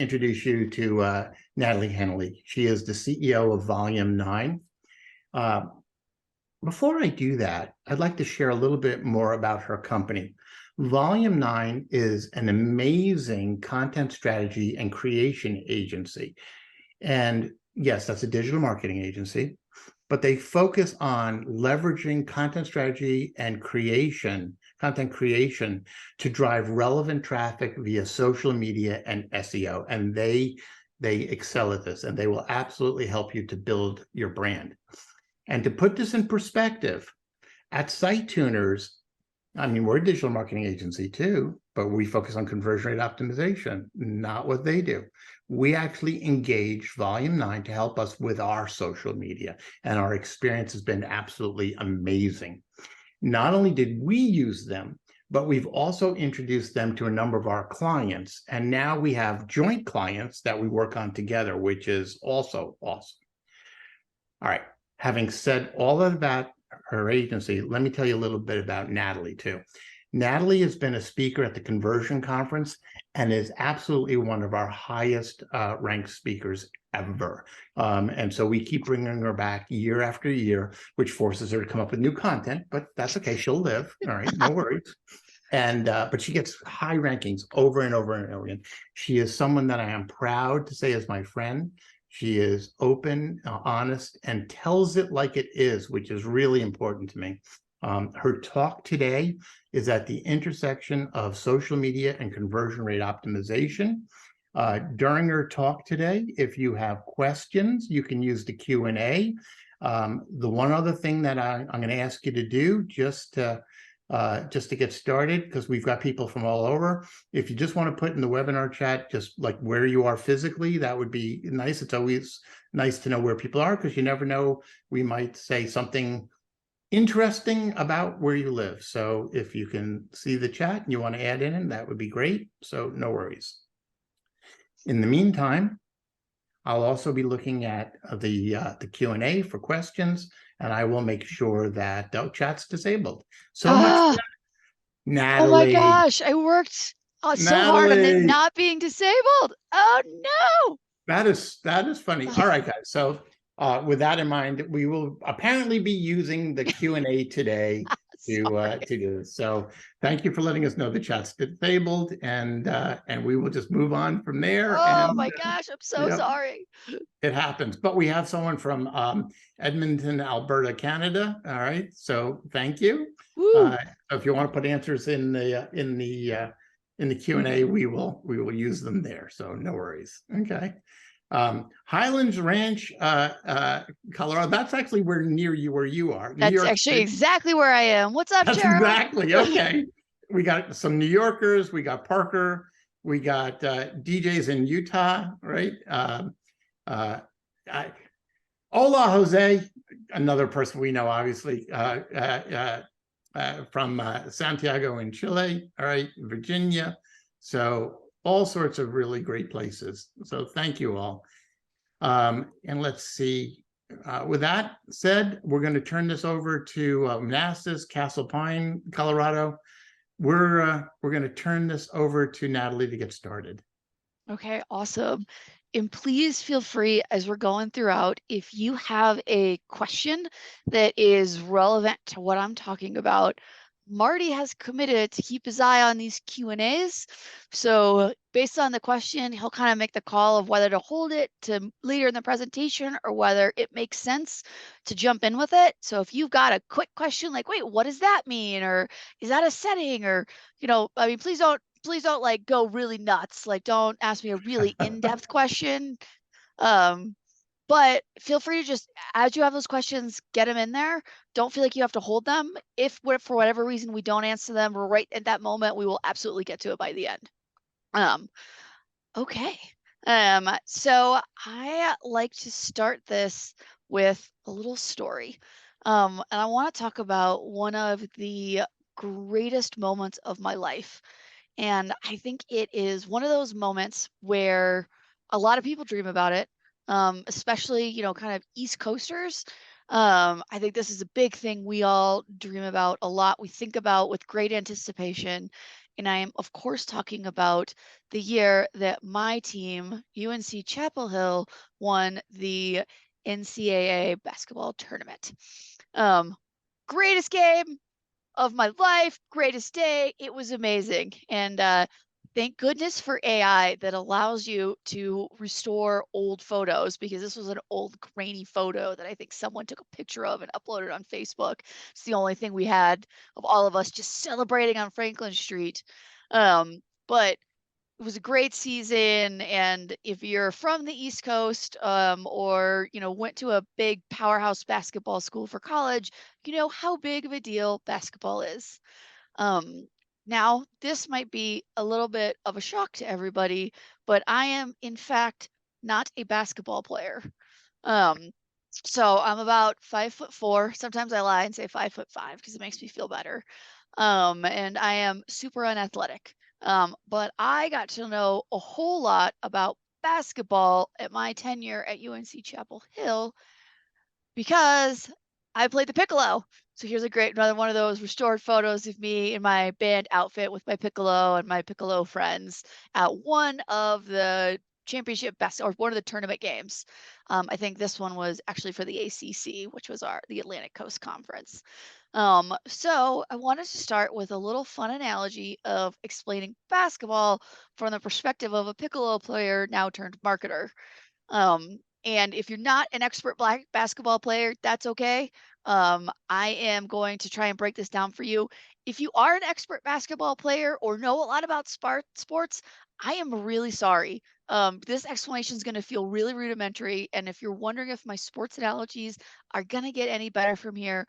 introduce you to Natalie Henley. She is the CEO of Volume 9. Before I do that, I'd like to share a little bit more about her company. Volume 9 is an amazing content strategy and creation agency. And yes, that's a digital marketing agency, but they focus on leveraging content strategy and content creation to drive relevant traffic via social media and SEO. And they excel at this, and they will absolutely help you to build your brand. And to put this in perspective, at SiteTuners, I mean, we're a digital marketing agency too, but we focus on conversion rate optimization, not what they do. We actually engage Volume 9 to help us with our social media, and our experience has been absolutely amazing. Not only did we use them, but we've also introduced them to a number of our clients, and now we have joint clients that we work on together, which is also awesome. All right, having said all of that, her agency, let me tell you a little bit about Natalie too. Natalie has been a speaker at the Conversion Conference and is absolutely one of our highest ranked speakers ever. And so we keep bringing her back year after year, which forces her to come up with new content, but that's okay, she'll live, all right, no worries. And but she gets high rankings over and over and over again. She is someone that I am proud to say is my friend. She is open, honest, and tells it like it is, which is really important to me. Her talk today is at the intersection of social media and conversion rate optimization. During her talk today, if you have questions, you can use the Q&A. The one other thing that I'm going to ask you to do, just to get started, because we've got people from all over. If you just want to put in the webinar chat, just like where you are physically, that would be nice. It's always nice to know where people are, because you never know, we might say something interesting about where you live. So if you can see the chat and you want to add in, that would be great. So no worries. In the meantime, I'll also be looking at the Q&A for questions, and I will make sure that chat's disabled. So much, Natalie. Oh my gosh, I worked so hard on it not being disabled. Oh no. That is funny. All right, guys. So with that in mind, we will apparently be using the Q&A today to do this. So thank you for letting us know the chat's disabled, and we will just move on from there. Oh my gosh, I'm so sorry. It happens, but we have someone from Edmonton, Alberta, Canada. All right, so thank you. If you want to put answers in the Q&A, we will use them there. So no worries. Okay. Highlands Ranch, Colorado. That's actually where you are. That's actually exactly where I am. What's up, Gerald? Exactly. Okay. We got some New Yorkers. We got Parker. We got DJs in Utah, right? Hola, Jose, another person we know, obviously, from Santiago in Chile, all right, Virginia. So all sorts of really great places. So thank you all. And let's see. With that said, we're going to turn this over to Manassas, Castle Pine, Colorado. We're going to turn this over to Natalie to get started. Okay, awesome. And please feel free, as we're going throughout, if you have a question that is relevant to what I'm talking about, Marty has committed to keep his eye on these Q&As. So based on the question, he'll kind of make the call of whether to hold it to later in the presentation or whether it makes sense to jump in with it. So if you've got a quick question like, wait, what does that mean? Or is that a setting? Or, I mean, please don't like go really nuts. Like, don't ask me a really in-depth question. But feel free to just, as you have those questions, get them in there. Don't feel like you have to hold them. If for whatever reason we don't answer them right at that moment, we will absolutely get to it by the end. Okay. So I like to start this with a little story. And I want to talk about one of the greatest moments of my life. And I think it is one of those moments where a lot of people dream about it, especially, kind of East Coasters. I think this is a big thing we all dream about a lot. We think about with great anticipation. And I am, of course, talking about the year that my team, UNC Chapel Hill, won the NCAA basketball tournament. Greatest game of my life, greatest day. It was amazing. And thank goodness for AI that allows you to restore old photos, because this was an old grainy photo that I think someone took a picture of and uploaded on Facebook. It's the only thing we had of all of us just celebrating on Franklin Street. But it was a great season, and if you're from the East Coast, or went to a big powerhouse basketball school for college, you know how big of a deal basketball is. Um, Now, this might be a little bit of a shock to everybody, but I am, in fact, not a basketball player. Um, so I'm about 5'4". Sometimes I lie and say 5'5" because it makes me feel better. And I am super unathletic. But I got to know a whole lot about basketball at my tenure at UNC Chapel Hill because I played the piccolo. So here's another one of those restored photos of me in my band outfit with my piccolo and my piccolo friends at one of the championship best or one of the tournament games. I think this one was actually for the ACC, which was the Atlantic Coast Conference. So I wanted to start with a little fun analogy of explaining basketball from the perspective of a piccolo player now turned marketer. And if you're not an expert black basketball player, that's okay. I am going to try and break this down for you. If you are an expert basketball player or know a lot about sports, I am really sorry. This explanation is going to feel really rudimentary. And if you're wondering if my sports analogies are going to get any better from here,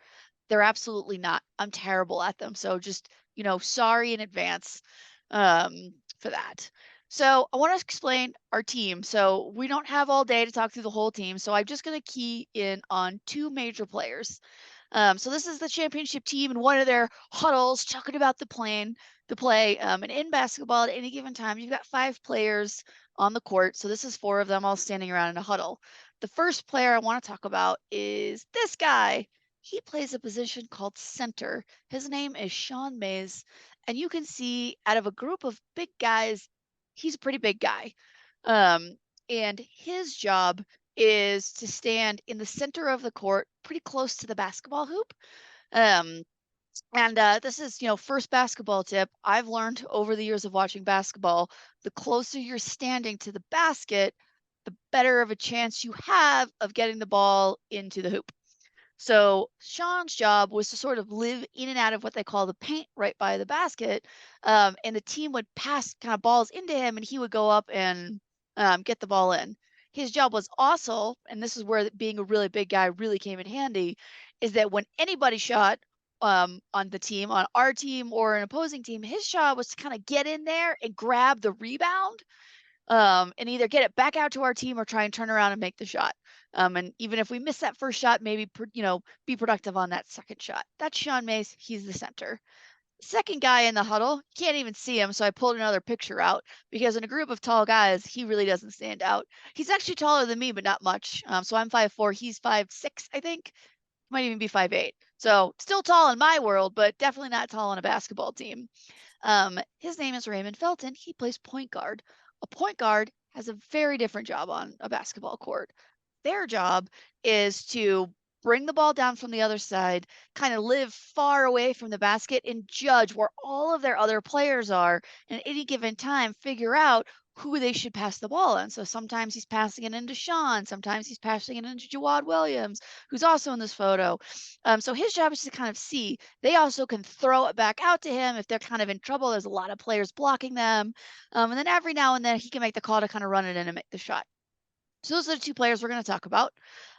they're absolutely not. I'm terrible at them. So just, sorry in advance for that. So I want to explain our team. So we don't have all day to talk through the whole team. So I'm just going to key in on two major players. So this is the championship team in one of their huddles talking about the play. And in basketball, at any given time, you've got 5 players on the court. So this is 4 of them all standing around in a huddle. The first player I want to talk about is this guy. He plays a position called center. His name is Sean Mays. And you can see out of a group of big guys, he's a pretty big guy. And his job is to stand in the center of the court, pretty close to the basketball hoop. Um, and this is, first basketball tip. I've learned over the years of watching basketball, the closer you're standing to the basket, the better of a chance you have of getting the ball into the hoop. So Sean's job was to sort of live in and out of what they call the paint right by the basket. And the team would pass kind of balls into him and he would go up and get the ball in. His job was also, and this is where being a really big guy really came in handy, is that when anybody shot on the team, on our team or an opposing team, his job was to kind of get in there and grab the rebound and either get it back out to our team or try and turn around and make the shot. And even if we miss that first shot, maybe, be productive on that second shot. That's Sean Mace. He's the center. Second guy in the huddle, you can't even see him, so I pulled another picture out because in a group of tall guys, he really doesn't stand out. He's actually taller than me, but not much. So I'm 5'4", he's 5'6", I think. Might even be 5'8". So still tall in my world, but definitely not tall on a basketball team. His name is Raymond Felton. He plays point guard. A point guard has a very different job on a basketball court. Their job is to bring the ball down from the other side, kind of live far away from the basket and judge where all of their other players are, and at any given time figure out who they should pass the ball on. So sometimes he's passing it into Sean, sometimes he's passing it into Jawad Williams, who's also in this photo. So his job is to kind of see. They also can throw it back out to him if they're kind of in trouble. There's a lot of players blocking them. And then every now and then he can make the call to kind of run it in and make the shot. So those are the 2 players we're going to talk about.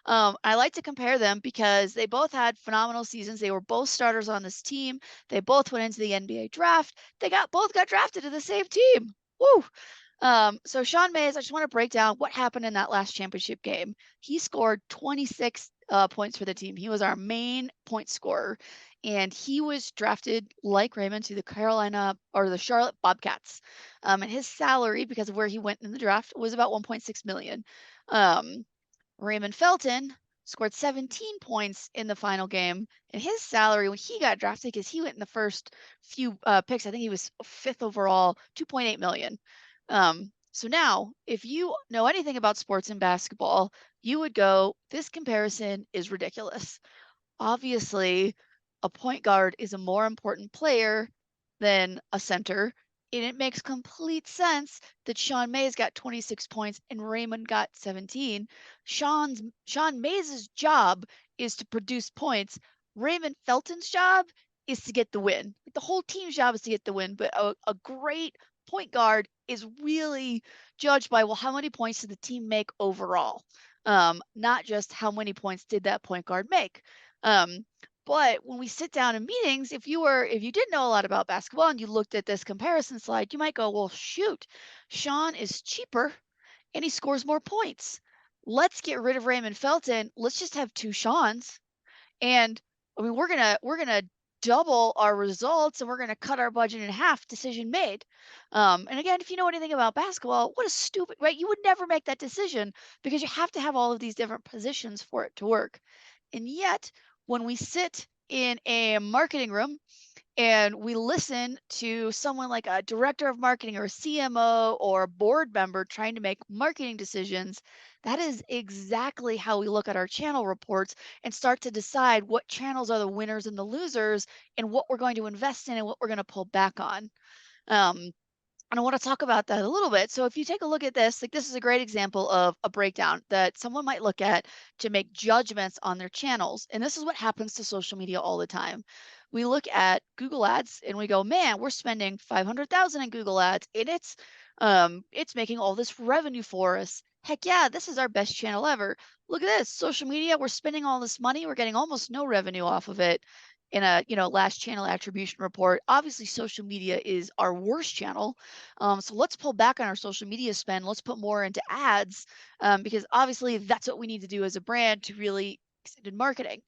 I like to compare them because they both had phenomenal seasons. They were both starters on this team. They both went into the NBA draft. Both got drafted to the same team. Woo! So Sean Mays, I just want to break down what happened in that last championship game. He scored 26 points for the team. He was our main point scorer, and he was drafted like Raymond to the Charlotte Bobcats. And his salary, because of where he went in the draft, was about 1.6 million. Raymond Felton scored 17 points in the final game, and his salary when he got drafted, because he went in the first few picks, I think he was fifth overall, 2.8 million. So now, if you know anything about sports and basketball, you would go, this comparison is ridiculous. Obviously, a point guard is a more important player than a center. And it makes complete sense that Sean Mays got 26 points and Raymond got 17. Sean Mays' job is to produce points. Raymond Felton's job is to get the win. The whole team's job is to get the win, but a great point guard is really judged by, well, how many points did the team make overall? Not just how many points did that point guard make. But when we sit down in meetings, if you didn't know a lot about basketball and you looked at this comparison slide, you might go, well, shoot, Sean is cheaper and he scores more points. Let's get rid of Raymond Felton. Let's just have two Seans. And I mean, we're gonna double our results and we're gonna cut our budget in half. Decision made. And again, if you know anything about basketball, what a stupid, right? You would never make that decision because you have to have all of these different positions for it to work. And yet, when we sit in a marketing room and we listen to someone like a director of marketing or a CMO or a board member trying to make marketing decisions, that is exactly how we look at our channel reports and start to decide what channels are the winners and the losers and what we're going to invest in and what we're going to pull back on. And I want to talk about that a little bit. So if you take a look at this, like this is a great example of a breakdown that someone might look at to make judgments on their channels. And this is what happens to social media all the time. We look at Google Ads and we go, man, we're spending 500,000 in Google Ads and it's making all this revenue for us. Heck yeah, this is our best channel ever. Look at this, social media, we're spending all this money, we're getting almost no revenue off of it in a last channel attribution report. Obviously social media is our worst channel, so let's pull back on our social media spend. Let's put more into ads, because obviously that's what we need to do as a brand to really succeed in marketing.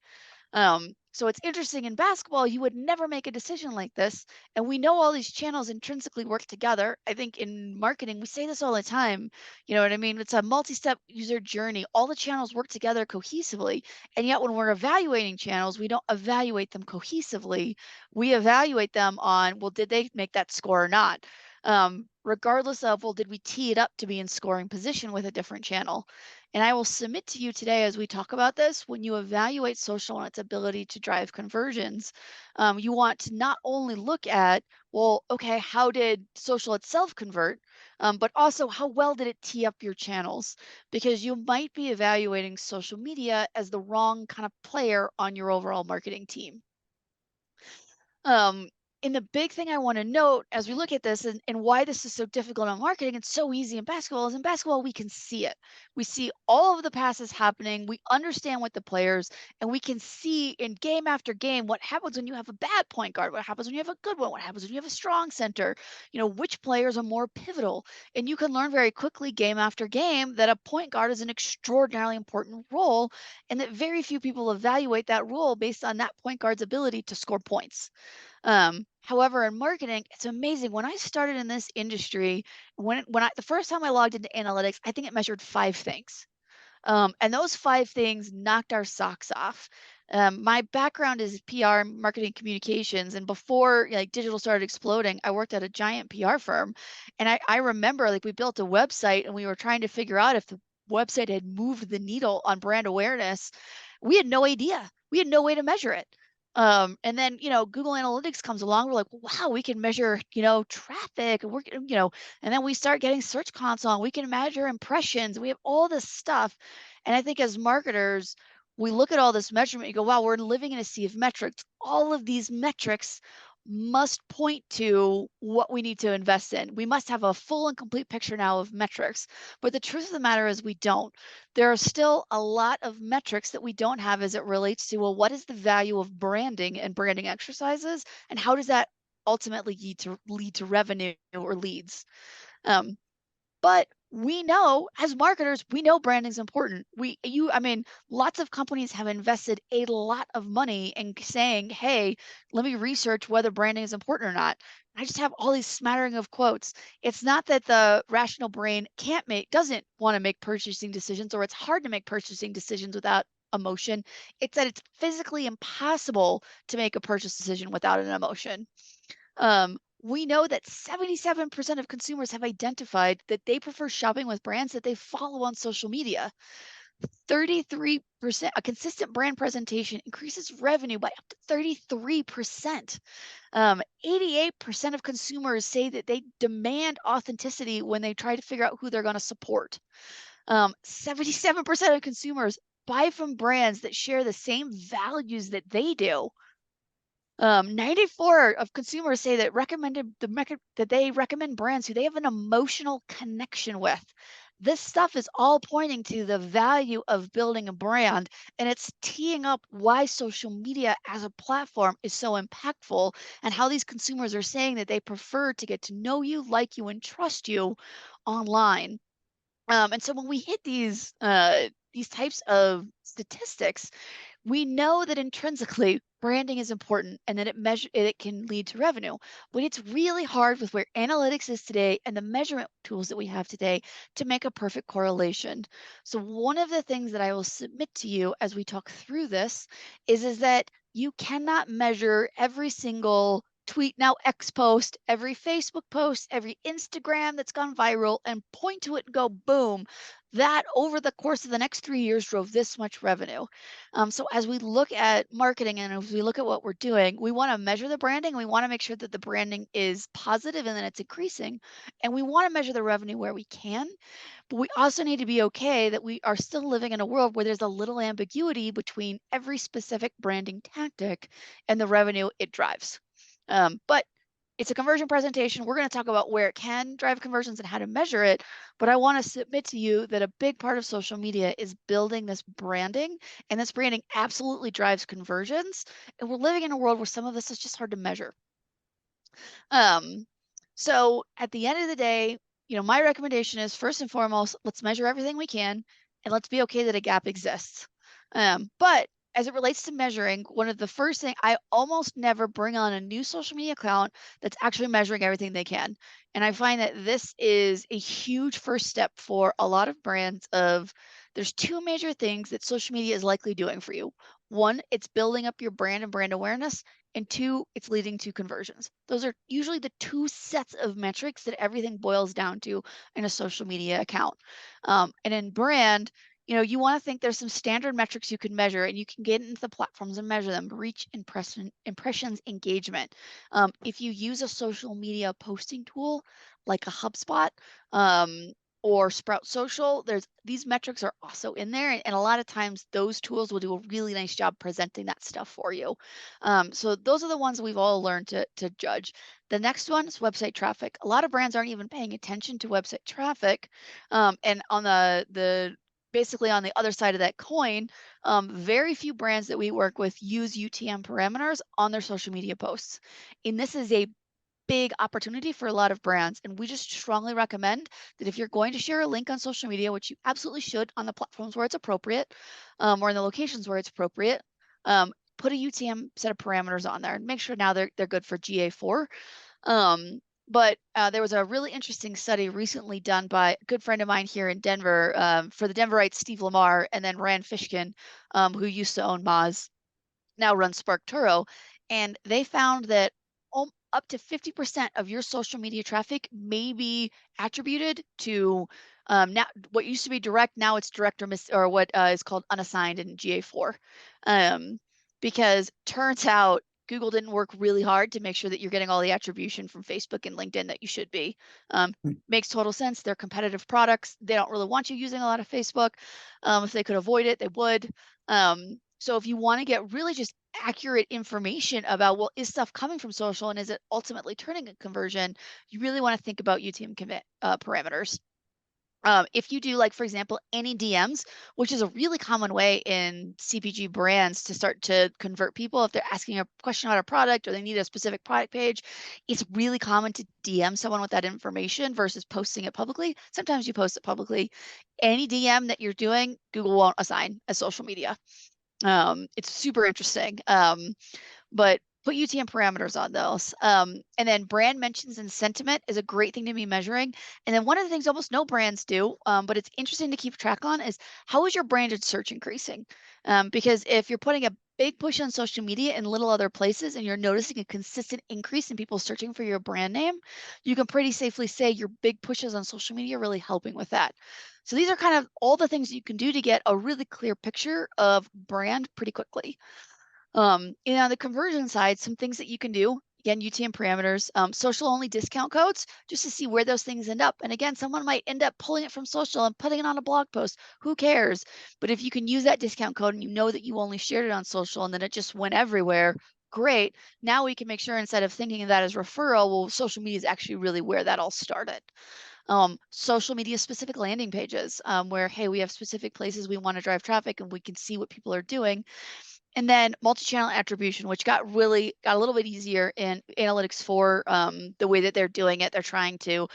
So it's interesting, in basketball, you would never make a decision like this. And we know all these channels intrinsically work together. I think in marketing, we say this all the time. You know what I mean? It's a multi-step user journey. All the channels work together cohesively. And yet when we're evaluating channels, we don't evaluate them cohesively. We evaluate them on, well, did they make that score or not? Regardless of, well, did we tee it up to be in scoring position with a different channel? And I will submit to you today as we talk about this, when you evaluate social and its ability to drive conversions, you want to not only look at, well, okay, how did social itself convert, but also how well did it tee up your channels? Because you might be evaluating social media as the wrong kind of player on your overall marketing team. Um, and the big thing I want to note as we look at this, and why this is so difficult on marketing and so easy in basketball, is in basketball, we can see it. We see all of the passes happening. We understand what the players, and we can see in game after game what happens when you have a bad point guard, what happens when you have a good one, what happens when you have a strong center, which players are more pivotal. And you can learn very quickly game after game that a point guard is an extraordinarily important role, and that very few people evaluate that role based on that point guard's ability to score points. However, in marketing, it's amazing. When I started in this industry, the first time I logged into analytics, I think it measured 5 things. And those 5 things knocked our socks off. My background is PR, marketing communications, and before like digital started exploding, I worked at a giant PR firm. And I remember like we built a website and we were trying to figure out if the website had moved the needle on brand awareness. We had no idea. We had no way to measure it. And then, Google Analytics comes along. We're like, wow, we can measure, traffic. And and then we start getting Search Console. And we can measure impressions. We have all this stuff. And I think as marketers, we look at all this measurement. You go, wow, we're living in a sea of metrics. All of these metrics must point to what we need to invest in. We must have a full and complete picture now of metrics. But the truth of the matter is we don't. There are still a lot of metrics that we don't have as it relates to, well, what is the value of branding and branding exercises? And how does that ultimately lead to revenue or leads? But we know as marketers, we know branding's important. Lots of companies have invested a lot of money in saying, hey, let me research whether branding is important or not. I just have all these smattering of quotes. It's not that the rational brain doesn't want to make purchasing decisions, or it's hard to make purchasing decisions without emotion. It's that it's physically impossible to make a purchase decision without an emotion. We know that 77% of consumers have identified that they prefer shopping with brands that they follow on social media. 33%, a consistent brand presentation increases revenue by up to 33%. 88% of consumers say that they demand authenticity when they try to figure out who they're going to support. 77% of consumers buy from brands that share the same values that they do. 94 of consumers say that they recommend brands who they have an emotional connection with. This stuff is all pointing to the value of building a brand, and it's teeing up why social media as a platform is so impactful, and how these consumers are saying that they prefer to get to know you, like you, and trust you online. And so when we hit these types of statistics, we know that intrinsically branding is important and that it can lead to revenue. But it's really hard with where analytics is today and the measurement tools that we have today to make a perfect correlation. So one of the things that I will submit to you as we talk through this is that you cannot measure every single tweet now X post, every Facebook post, every Instagram that's gone viral and point to it and go, boom, that over the course of the next 3 years drove this much revenue. So as we look at marketing and as we look at what we're doing, we want to measure the branding. We want to make sure that the branding is positive and that it's increasing. And we want to measure the revenue where we can. But we also need to be okay that we are still living in a world where there's a little ambiguity between every specific branding tactic and the revenue it drives. But it's a conversion presentation. We're going to talk about where it can drive conversions and how to measure it. But I want to submit to you that a big part of social media is building this branding, and this branding absolutely drives conversions. And we're living in a world where some of this is just hard to measure. So at the end of the day, my recommendation is first and foremost, let's measure everything we can, and let's be okay that a gap exists. But as it relates to measuring, one of the first things, I almost never bring on a new social media account that's actually measuring everything they can. And I find that this is a huge first step for a lot of brands of there's two major things that social media is likely doing for you. One, it's building up your brand and brand awareness. And two, it's leading to conversions. Those are usually the two sets of metrics that everything boils down to in a social media account. And in brand, you want to think there's some standard metrics you can measure, and you can get into the platforms and measure them. Reach, impressions, engagement. If you use a social media posting tool like a HubSpot, or Sprout Social, these metrics are also in there, and a lot of times those tools will do a really nice job presenting that stuff for you. So those are the ones we've all learned to judge. The next one is website traffic. A lot of brands aren't even paying attention to website traffic, and on the basically on the other side of that coin, very few brands that we work with use UTM parameters on their social media posts, and this is a big opportunity for a lot of brands. And we just strongly recommend that if you're going to share a link on social media, which you absolutely should on the platforms where it's appropriate, or in the locations where it's appropriate, put a UTM set of parameters on there and make sure now they're good for GA4. But there was a really interesting study recently done by a good friend of mine here in Denver, for the Denverites, Steve Lamar, and then Rand Fishkin, who used to own Moz, now runs Spark Turo. And they found that up to 50% of your social media traffic may be attributed to now what used to be direct, now it's direct or what is called unassigned in GA4. Because turns out Google didn't work really hard to make sure that you're getting all the attribution from Facebook and LinkedIn that you should be. Makes total sense. They're competitive products. They don't really want you using a lot of Facebook. If they could avoid it, they would. So if you want to get really just accurate information about, well, is stuff coming from social and is it ultimately turning a conversion, you really want to think about UTM parameters. If you do, like, for example, any DMs, which is a really common way in CPG brands to start to convert people, if they're asking a question about a product or they need a specific product page, it's really common to DM someone with that information versus posting it publicly. Sometimes you post it publicly. Any DM that you're doing, Google won't assign as social media. It's super interesting. But put UTM parameters on those. And then brand mentions and sentiment is a great thing to be measuring. And then one of the things almost no brands do, but it's interesting to keep track on, is how is your branded search increasing? Because if you're putting a big push on social media and little other places, and you're noticing a consistent increase in people searching for your brand name, you can pretty safely say your big pushes on social media are really helping with that. So these are kind of all the things you can do to get a really clear picture of brand pretty quickly. And on the conversion side, some things that you can do, again, UTM parameters, social only discount codes, just to see where those things end up. And again, someone might end up pulling it from social and putting it on a blog post. Who cares? But if you can use that discount code and you know that you only shared it on social and then it just went everywhere, great. Now we can make sure, instead of thinking of that as referral, well, social media is actually really where that all started. Social media specific landing pages, where, hey, we have specific places we want to drive traffic and we can see what people are doing. And then multi-channel attribution, which got a little bit easier in Analytics 4. The way that they're doing it, they're trying to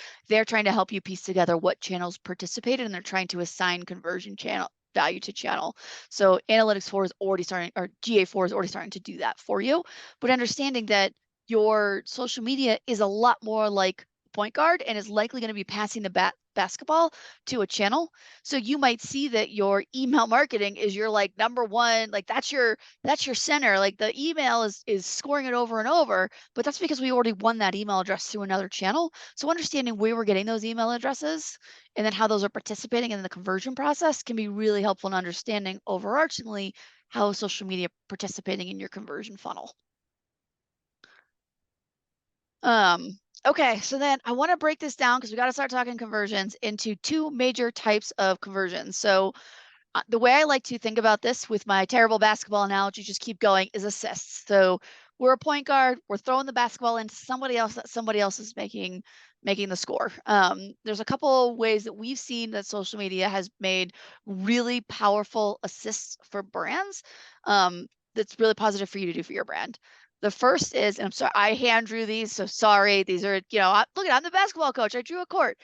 help you piece together what channels participated, and they're trying to assign conversion channel value to channel. So Analytics 4 is already starting, or GA4 is already starting to do that for you. But understanding that your social media is a lot more like point guard and is likely going to be passing the basketball to a channel. So you might see that your email marketing is your like number one, like that's your center. Like the email is scoring it over and over, but that's because we already won that email address through another channel. So understanding where we're getting those email addresses and then how those are participating in the conversion process can be really helpful in understanding overarchingly how social media participating in your conversion funnel. Okay, so then I want to break this down, because we got to start talking conversions, into two major types of conversions. So the way I like to think about this, with my terrible basketball analogy, just keep going, is assists. So we're a point guard, we're throwing the basketball into somebody else, that somebody else is making the score. There's a couple ways that we've seen that social media has made really powerful assists for brands. That's really positive for you to do for your brand. The first is, and I'm sorry, I hand drew these, so sorry. These are, look, I'm the basketball coach. I drew a court.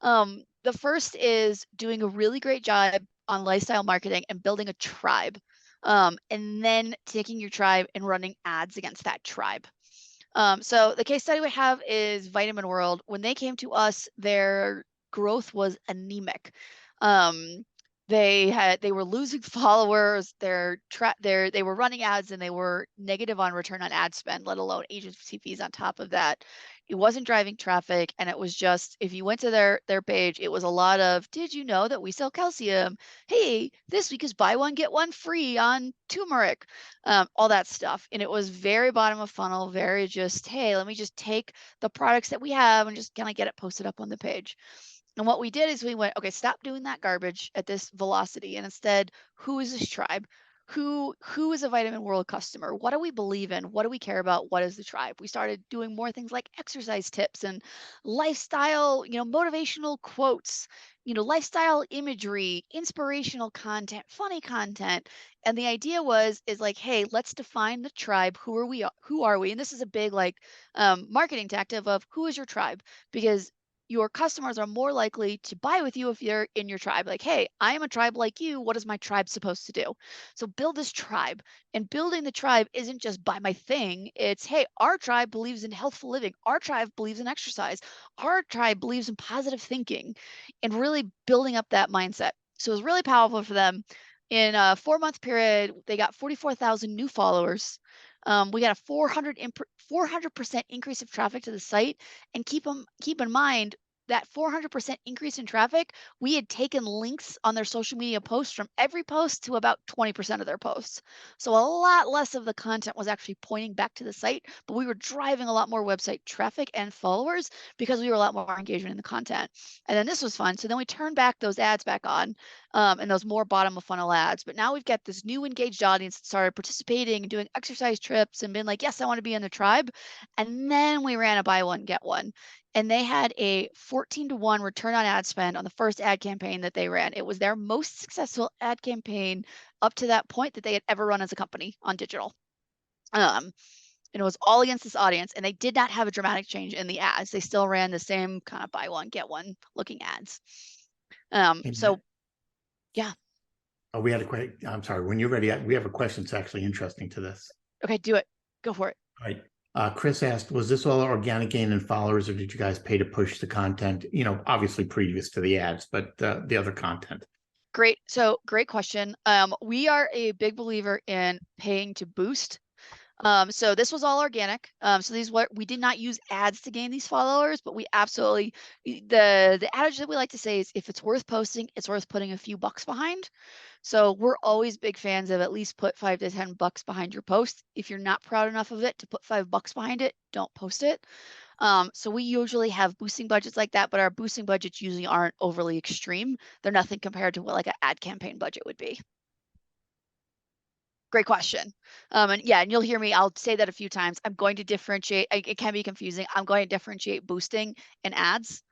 The first is doing a really great job on lifestyle marketing and building a tribe. And then taking your tribe and running ads against that tribe. So the case study we have is Vitamin World. When they came to us, their growth was anemic. They were losing followers. They were running ads, and they were negative on return on ad spend, let alone agency fees on top of that. It wasn't driving traffic, and it was just, if you went to their page, it was a lot of, did you know that we sell calcium? Hey, this week is buy one get one free on turmeric, all that stuff. And it was very bottom of funnel, very just, hey, let me just take the products that we have and just kind of get it posted up on the page. And what we did is we went, okay, stop doing that garbage at this velocity. And instead, who is this tribe? Who is a Vitamin World customer? What do we believe in? What do we care about? What is the tribe? We started doing more things like exercise tips and lifestyle, motivational quotes, lifestyle imagery, inspirational content, funny content. And the idea is like, hey, let's define the tribe. Who are we? And this is a big marketing tactic of, who is your tribe? Because your customers are more likely to buy with you if you're in your tribe. Like, hey, I am a tribe like you. What is my tribe supposed to do? So build this tribe. And building the tribe isn't just buy my thing. It's, hey, our tribe believes in healthful living. Our tribe believes in exercise. Our tribe believes in positive thinking, and really building up that mindset. So it was really powerful for them. In a 4-month period, they got 44,000 new followers. We got a 400% increase of traffic to the site. And keep in mind, that 400% increase in traffic, we had taken links on their social media posts from every post to about 20% of their posts. So a lot less of the content was actually pointing back to the site, but we were driving a lot more website traffic and followers because we were a lot more engagement in the content. And then this was fun. So then we turned back those ads back on, and those more bottom of funnel ads. But now we've got this new engaged audience that started participating and doing exercise trips and been like, yes, I want to be in the tribe. And then we ran a buy one, get one. And they had a 14-to-1 return on ad spend on the first ad campaign that they ran. It was their most successful ad campaign up to that point that they had ever run as a company on digital. And it was all against this audience, and they did not have a dramatic change in the ads. They still ran the same kind of buy one, get one looking ads. So yeah. Oh, we had a question. I'm sorry. When you're ready, we have a question that's actually interesting to this. Okay, do it. Go for it. Right. Chris asked, was this all organic gain in followers, or did you guys pay to push the content? Obviously previous to the ads, but the other content. Great. So great question. We are a big believer in paying to boost. So this was all organic. So we did not use ads to gain these followers, but we absolutely, the adage that we like to say is, if it's worth posting, it's worth putting a few bucks behind. So we're always big fans of at least put $5 to $10 behind your post. If you're not proud enough of it to put $5 behind it, don't post it. So we usually have boosting budgets like that, but our boosting budgets usually aren't overly extreme. They're nothing compared to what like an ad campaign budget would be. Great question. And yeah, and you'll hear me, I'll say that a few times. I'm going to differentiate, it can be confusing. I'm going to differentiate boosting and ads.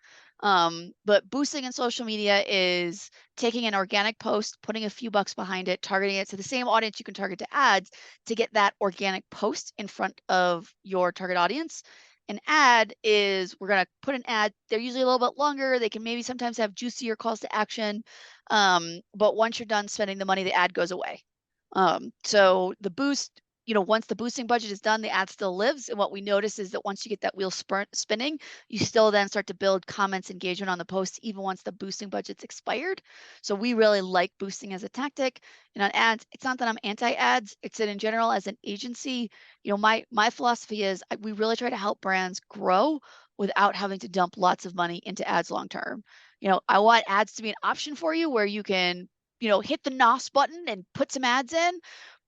But boosting in social media is taking an organic post, putting a few bucks behind it, targeting it to the same audience you can target to ads to get that organic post in front of your target audience. An ad is, we're going to put an ad, they're usually a little bit longer. They can maybe sometimes have juicier calls to action. But once you're done spending the money, the ad goes away. So the boost, once the boosting budget is done, the ad still lives. And what we notice is that once you get that wheel spinning, you still then start to build comments, engagement on the post, even once the boosting budget's expired. So we really like boosting as a tactic. And on ads, it's not that I'm anti-ads. It's that in general, as an agency, my philosophy is we really try to help brands grow without having to dump lots of money into ads long term. I want ads to be an option for you where you can hit the NOS button and put some ads in.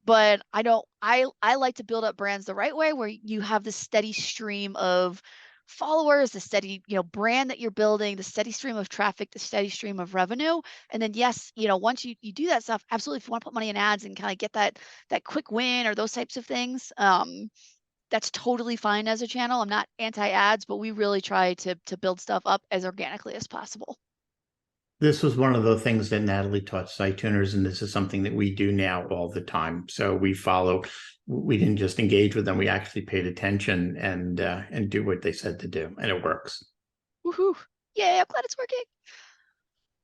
But I like to build up brands the right way, where you have the steady stream of followers, the steady, brand that you're building, the steady stream of traffic, the steady stream of revenue. And then, yes, once you do that stuff, absolutely, if you want to put money in ads and kind of get that quick win or those types of things, that's totally fine as a channel. I'm not anti-ads, but we really try to build stuff up as organically as possible. This was one of the things that Natalie taught SiteTuners, and this is something that we do now all the time. So we didn't just engage with them, we actually paid attention and do what they said to do, and it works. Woohoo. Yay, I'm glad it's working.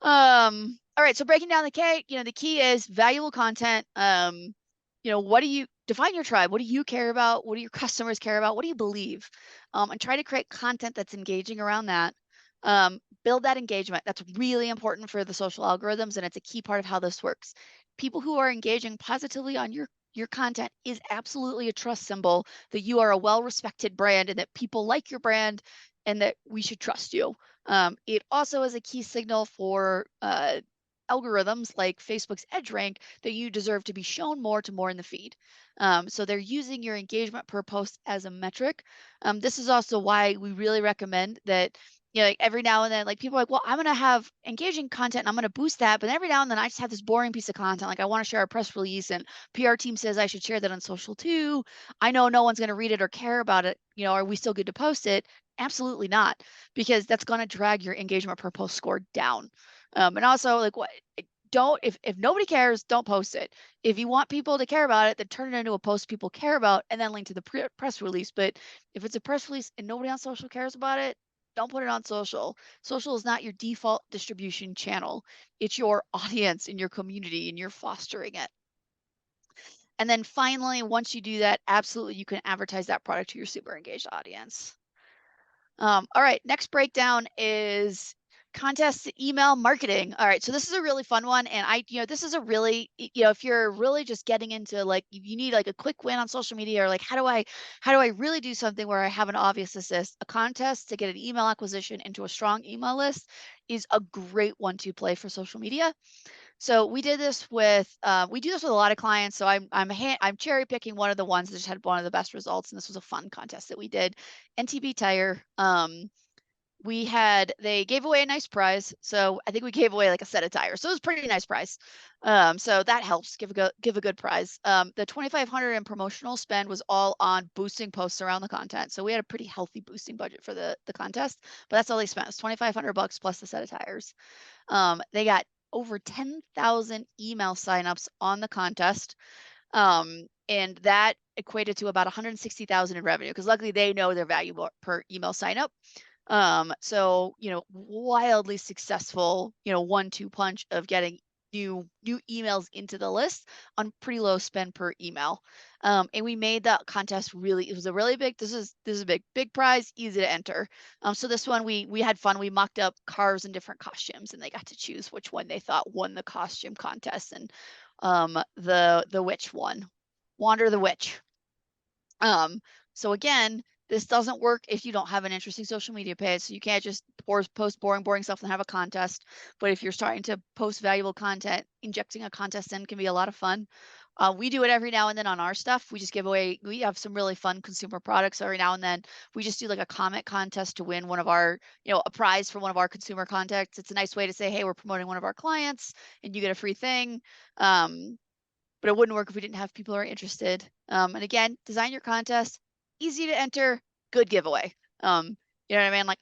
All right, so breaking down the the key is valuable content. What do you define your tribe? What do you care about? What do your customers care about? What do you believe? And try to create content that's engaging around that. Build that engagement. That's really important for the social algorithms, and it's a key part of how this works. People who are engaging positively on your content is absolutely a trust symbol that you are a well-respected brand and that people like your brand and that we should trust you. It also is a key signal for algorithms like Facebook's Edge Rank that you deserve to be shown more in the feed. So they're using your engagement per post as a metric. This is also why we really recommend that, like every now and then, like people are like, well, I'm going to have engaging content and I'm going to boost that. But every now and then I just have this boring piece of content. Like I want to share a press release and PR team says I should share that on social too. I know no one's going to read it or care about it. Are we still good to post it? Absolutely not, because that's going to drag your engagement per post score down. And also, like, what don't if nobody cares, don't post it. If you want people to care about it, then turn it into a post people care about and then link to the press release. But if it's a press release and nobody on social cares about it, don't put it on social. Social is not your default distribution channel. It's your audience and your community, and you're fostering it. And then finally, once you do that, absolutely, you can advertise that product to your super engaged audience. All right, next breakdown is contest email marketing. All right, so this is a really fun one. And this is a really, if you're really just getting into like, you need like a quick win on social media, or like, how do I really do something where I have an obvious assist? A contest to get an email acquisition into a strong email list is a great one to play for social media. So we do this with a lot of clients. So I'm cherry picking one of the ones that just had one of the best results, and this was a fun contest that we did. NTB Tire. They gave away a nice prize. So I think we gave away like a set of tires. So it was a pretty nice prize. So that helps give a good prize. The 2,500 in promotional spend was all on boosting posts around the content. So we had a pretty healthy boosting budget for the contest, but that's all they spent. It was $2,500 plus the set of tires. They got over 10,000 email signups on the contest. And that equated to about 160,000 in revenue, because luckily they know their value per email signup. So, wildly successful, 1-2 punch of getting new emails into the list on pretty low spend per email. And we made that contest really, it was a really big, this is a big prize, easy to enter. So this one we had fun. We mocked up cars in different costumes, and they got to choose which one they thought won the costume contest. And the witch won, Wander the Witch. So again, this doesn't work if you don't have an interesting social media page. So you can't just post boring stuff and have a contest. But if you're starting to post valuable content, injecting a contest in can be a lot of fun. We do it every now and then on our stuff. We just give away, we have some really fun consumer products every now and then. We just do like a comment contest to win one of our, a prize for one of our consumer contacts. It's a nice way to say, hey, we're promoting one of our clients and you get a free thing. But it wouldn't work if we didn't have people who are interested. And again, design your contest, easy to enter, good giveaway. You know what I mean? Like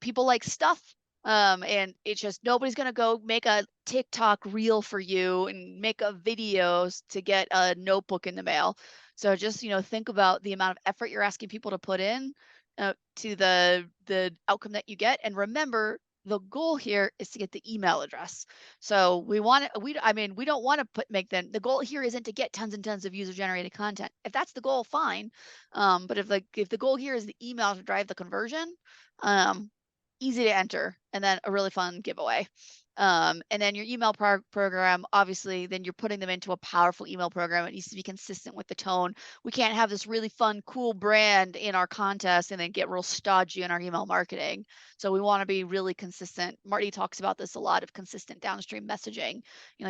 people like stuff. And it's just nobody's gonna go make a TikTok reel for you and make a videos to get a notebook in the mail. So just think about the amount of effort you're asking people to put in to the outcome that you get, and remember the goal here is to get the email address. So we don't want to make them, the goal here isn't to get tons and tons of user generated content. If that's the goal, fine. But if the goal here is the email to drive the conversion, easy to enter, and then a really fun giveaway. And then your email program, obviously, then you're putting them into a powerful email program. It needs to be consistent with the tone. We can't have this really fun, cool brand in our contest and then get real stodgy in our email marketing. So we want to be really consistent. Marty talks about this a lot, of consistent downstream messaging.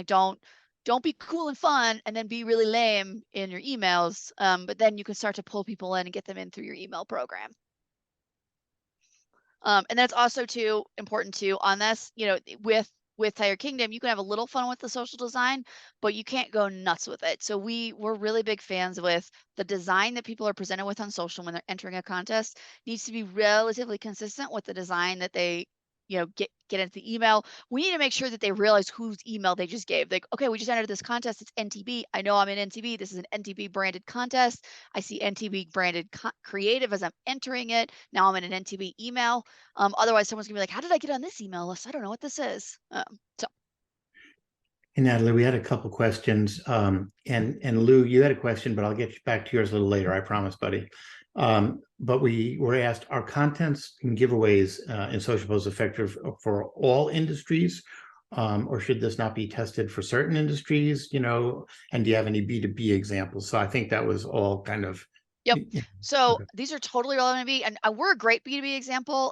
Don't be cool and fun and then be really lame in your emails. But then you can start to pull people in and get them in through your email program. And that's also too important too on this, with Tiger Kingdom, you can have a little fun with the social design, but you can't go nuts with it. So we're really big fans with the design that people are presented with on social when they're entering a contest needs to be relatively consistent with the design that they, get into the email. We need to make sure that they realize whose email they just gave. Like, okay, we just entered this contest. It's NTB. I know I'm in NTB. This is an NTB branded contest. I see NTB branded creative as I'm entering it. Now I'm in an NTB email. Otherwise, someone's gonna be like, "How did I get on this email list? I don't know what this is." So. Hey, Natalie, we had a couple questions, and Lou, you had a question, but I'll get back to yours a little later, I promise, buddy. But we were asked, are contents and giveaways in social posts effective for all industries, or should this not be tested for certain industries? And do you have any B2B examples? So I think that was all kind of. Yep. So Okay. these are totally relevant to B, and we're a great B2B example.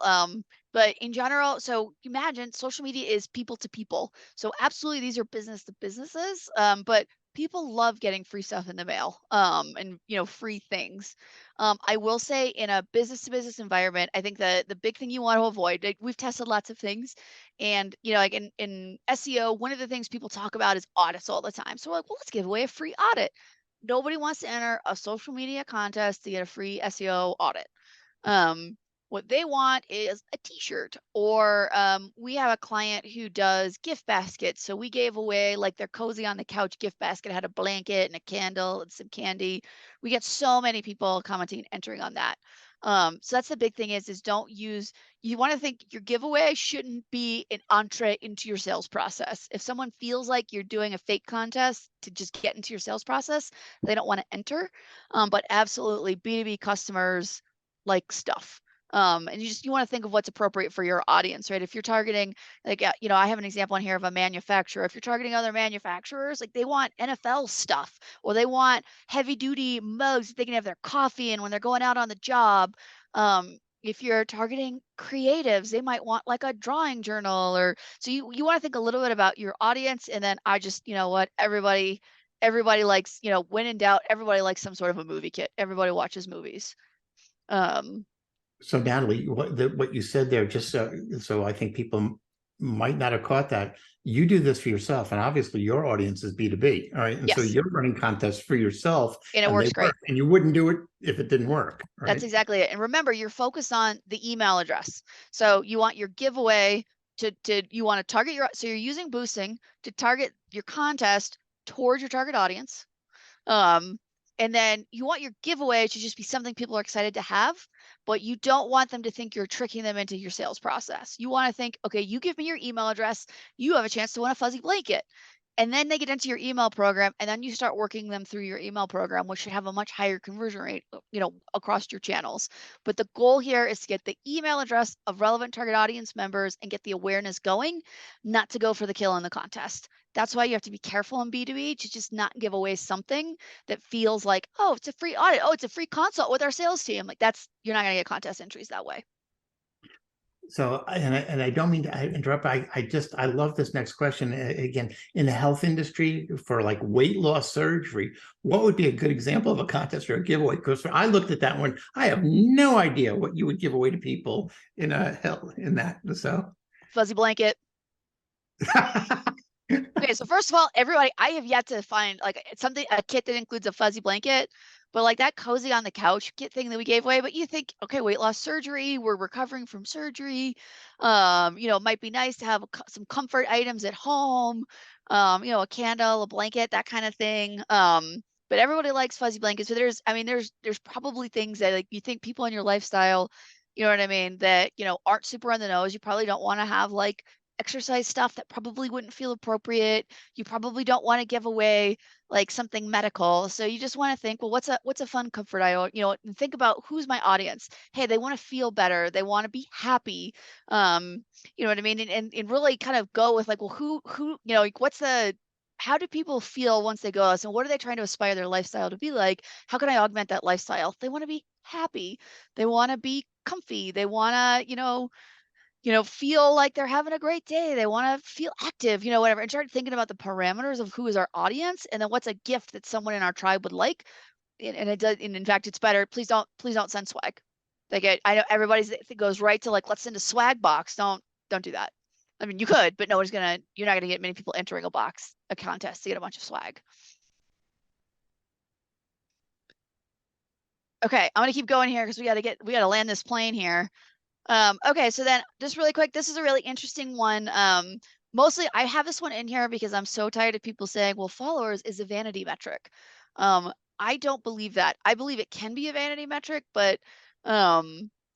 But in general, so imagine social media is people to people. So absolutely, these are business to businesses. But people love getting free stuff in the mail. And free things. I will say in a business to business environment, I think the big thing you want to avoid. Like, we've tested lots of things, and like in SEO, one of the things people talk about is audits all the time. So we're like, well, let's give away a free audit. Nobody wants to enter a social media contest to get a free SEO audit. What they want is a t-shirt, or we have a client who does gift baskets. So we gave away like their cozy on the couch gift basket, had a blanket and a candle and some candy. We get so many people commenting and entering on that. So that's the big thing is you want to think your giveaway shouldn't be an entree into your sales process. If someone feels like you're doing a fake contest to just get into your sales process, they don't want to enter. But absolutely B2B customers like stuff. And you want to think of what's appropriate for your audience, right? If you're targeting, like, I have an example in here of a manufacturer. If you're targeting other manufacturers, like they want NFL stuff, or they want heavy duty mugs that they can have their coffee in when they're going out on the job. If you're targeting creatives, they might want like a drawing journal, or so you want to think a little bit about your audience. And then I just, what everybody likes, when in doubt, everybody likes some sort of a movie kit. Everybody watches movies. So Natalie, what you said there, just so I think people might not have caught that, you do this for yourself, and obviously your audience is B2B, all right? And so Yes. you're running contests for yourself, And it and they works great. work, and you wouldn't do it if it didn't work, right? That's exactly it. And remember, you're focused on the email address. So you want your giveaway you want to target so you're using boosting to target your contest towards your target audience. And then you want your giveaway to just be something people are excited to have, but you don't want them to think you're tricking them into your sales process. You want to think, okay, you give me your email address, you have a chance to win a fuzzy blanket. And then they get into your email program, and then you start working them through your email program, which should have a much higher conversion rate, across your channels. But the goal here is to get the email address of relevant target audience members and get the awareness going, not to go for the kill in the contest. That's why you have to be careful in B2B to just not give away something that feels like, oh, it's a free audit. Oh, it's a free consult with our sales team. Like you're not going to get contest entries that way. So, and I don't mean to interrupt. I love this next question. Again, in the health industry for like weight loss surgery, what would be a good example of a contest or a giveaway? Because I looked at that one, I have no idea what you would give away to people in that. So, Fuzzy blanket. Okay, so first of all, everybody, I have yet to find like a kit that includes a fuzzy blanket, but like that cozy on the couch kit thing that we gave away. But you think, okay, weight loss surgery, we're recovering from surgery. It might be nice to have some comfort items at home. A candle, a blanket, that kind of thing. But everybody likes fuzzy blankets. So there's probably things that like you think people in your lifestyle, you know what I mean, that aren't super on the nose. You probably don't want to have like exercise stuff that probably wouldn't feel appropriate. You probably don't want to give away like something medical. So you just want to think, well, what's a fun comfort item? And think about who's my audience. Hey, they want to feel better. They want to be happy. You know what I mean? And really kind of go with like, well, who, like how do people feel once they go out? And what are they trying to aspire their lifestyle to be like? How can I augment that lifestyle? They want to be happy. They want to be comfy. They want to, feel like they're having a great day. They want to feel active, whatever. And start thinking about the parameters of who is our audience, and then what's a gift that someone in our tribe would like. And it does. And in fact, it's better. Please don't send swag. Like I know it goes right to like, let's send a swag box. Don't do that. I mean, you could, but you're not gonna get many people entering a contest to get a bunch of swag. Okay, I'm gonna keep going here because we gotta land this plane here. Okay, so then just really quick, this is a really interesting one. Mostly I have this one in here because I'm so tired of people saying, well, followers is a vanity metric. I don't believe that. I believe it can be a vanity metric, but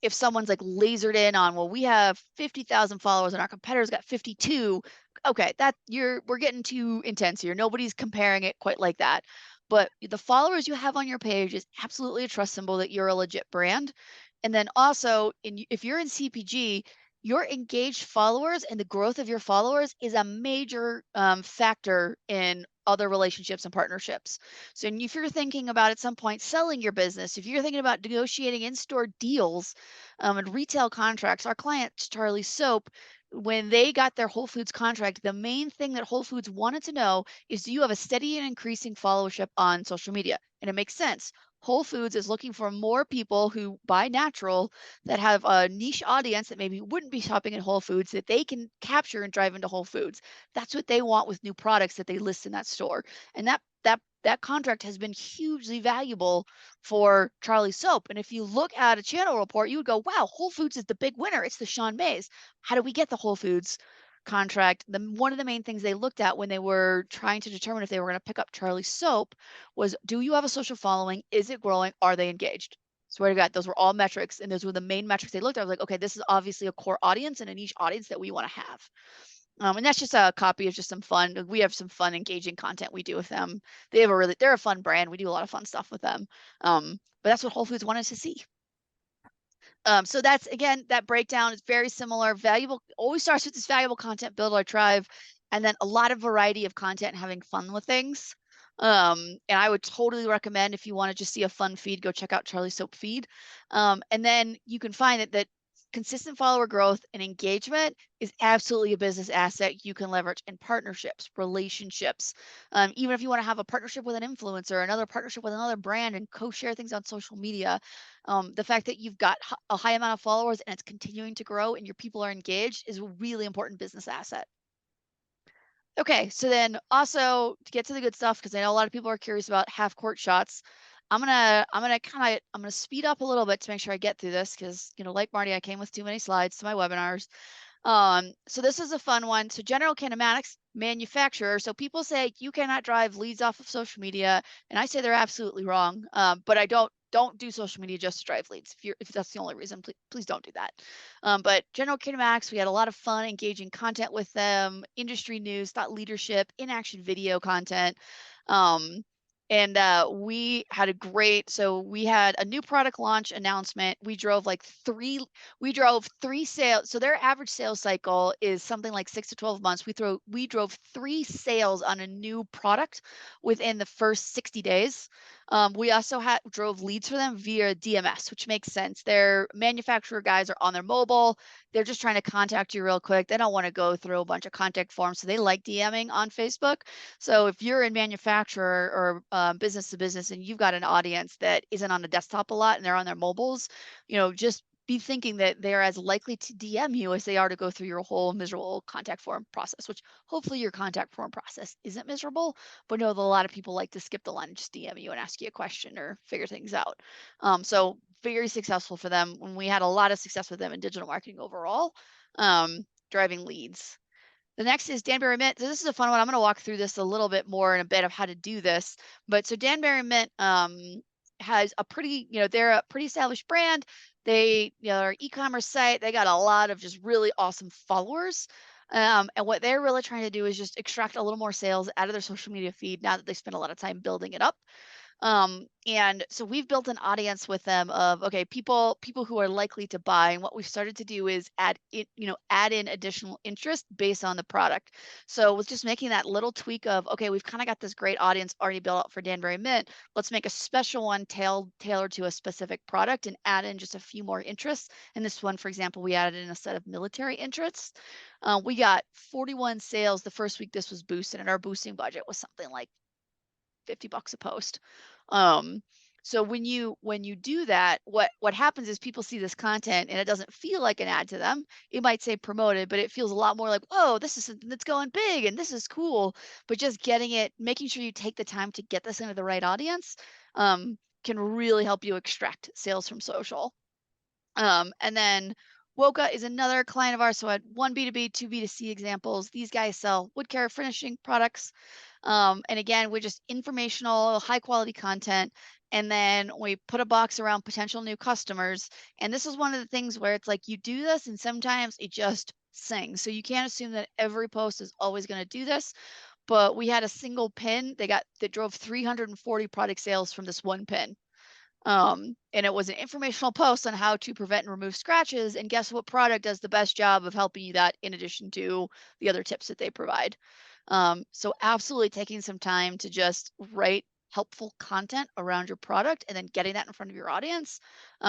if someone's like lasered in on, well, we have 50,000 followers and our competitors got 52, okay, we're getting too intense here. Nobody's comparing it quite like that. But the followers you have on your page is absolutely a trust symbol that you're a legit brand. And then also, if you're in CPG, your engaged followers and the growth of your followers is a major factor in other relationships and partnerships. So if you're thinking about at some point selling your business, if you're thinking about negotiating in-store deals and retail contracts, our client, Charlie Soap, when they got their Whole Foods contract, the main thing that Whole Foods wanted to know is, do you have a steady and increasing followership on social media? And it makes sense. Whole Foods is looking for more people who buy natural, that have a niche audience that maybe wouldn't be shopping at Whole Foods, that they can capture and drive into Whole Foods. That's what they want with new products that they list in that store. And that contract has been hugely valuable for Charlie Soap. And if you look at a channel report, you would go, wow, Whole Foods is the big winner. It's the Sean Mays. How do we get the Whole Foods contract? One of the main things they looked at when they were trying to determine if they were going to pick up Charlie Soap was, do you have a social following? Is it growing? Are they engaged? Swear to God, those were all metrics, and those were the main metrics they looked at. I was like, okay, this is obviously a core audience and a niche audience that we want to have. And that's just a copy of just some fun. We have some fun, engaging content we do with them. They're a fun brand. We do a lot of fun stuff with them. But that's what Whole Foods wanted to see. So that's, again, that breakdown is very similar. Valuable always starts with this valuable content, build our tribe, and then a lot of variety of content and having fun with things. And I would totally recommend, if you want to just see a fun feed, go check out Charlie Soap feed. And then you can find that consistent follower growth and engagement is absolutely a business asset you can leverage in partnerships, relationships. Even if you want to have a partnership with an influencer, another partnership with another brand, and co-share things on social media, the fact that you've got a high amount of followers and it's continuing to grow and your people are engaged is a really important business asset. Okay, so then also to get to the good stuff, because I know a lot of people are curious about half court shots. I'm gonna speed up a little bit to make sure I get through this, because like Marty, I came with too many slides to my webinars. So this is a fun one. So general kinematics manufacturer. So people say you cannot drive leads off of social media, and I say they're absolutely wrong. But I don't do social media just to drive leads. If that's the only reason, please don't do that. But General Kinematics, we had a lot of fun engaging content with them, industry news, thought leadership, in action video content. Um, and we had a great, so we had a new product launch announcement. We drove three sales. So their average sales cycle is something like 6 to 12 months. We drove 3 sales on a new product within the first 60 days. We also drove leads for them via DMS, which makes sense. Their manufacturer guys are on their mobile. They're just trying to contact you real quick. They don't want to go through a bunch of contact forms, so they like DMing on Facebook. So if you're in manufacturer or business to business and you've got an audience that isn't on the desktop a lot and they're on their mobiles, just be thinking that they're as likely to DM you as they are to go through your whole miserable contact form process, which hopefully your contact form process isn't miserable, but know that a lot of people like to skip the line and just DM you and ask you a question or figure things out. So very successful for them. When we had a lot of success with them in digital marketing overall, driving leads. The next is Danbury Mint. So this is a fun one. I'm going to walk through this a little bit more in a bit of how to do this. But so Danbury Mint has a pretty, they're a pretty established brand. They, their e-commerce site, they got a lot of just really awesome followers. And what they're really trying to do is just extract a little more sales out of their social media feed now that they spent a lot of time building it up. And so we've built an audience with them of, okay, people who are likely to buy. And what we've started to do is add in additional interest based on the product. So with just making that little tweak of, okay, we've kind of got this great audience already built out for Danbury Mint. Let's make a special one tailored to a specific product and add in just a few more interests. And this one, for example, we added in a set of military interests. We got 41 sales the first week this was boosted, and our boosting budget was something like $50 a post. So when you do that, what happens is people see this content and it doesn't feel like an ad to them. It might say promoted, but it feels a lot more like, oh, this is something that's going big and this is cool. But just getting it, making sure you take the time to get this into the right audience, can really help you extract sales from social. And then Woka is another client of ours. So I had one B2B, two B2C examples. These guys sell wood care finishing products. And again, we're just informational, high quality content. And then we put a box around potential new customers. And this is one of the things where it's like you do this and sometimes it just sings. So you can't assume that every post is always going to do this. But we had a single pin that drove 340 product sales from this one pin. And it was an informational post on how to prevent and remove scratches. And guess what product does the best job of helping you that in addition to the other tips that they provide? So absolutely taking some time to just write helpful content around your product and then getting that in front of your audience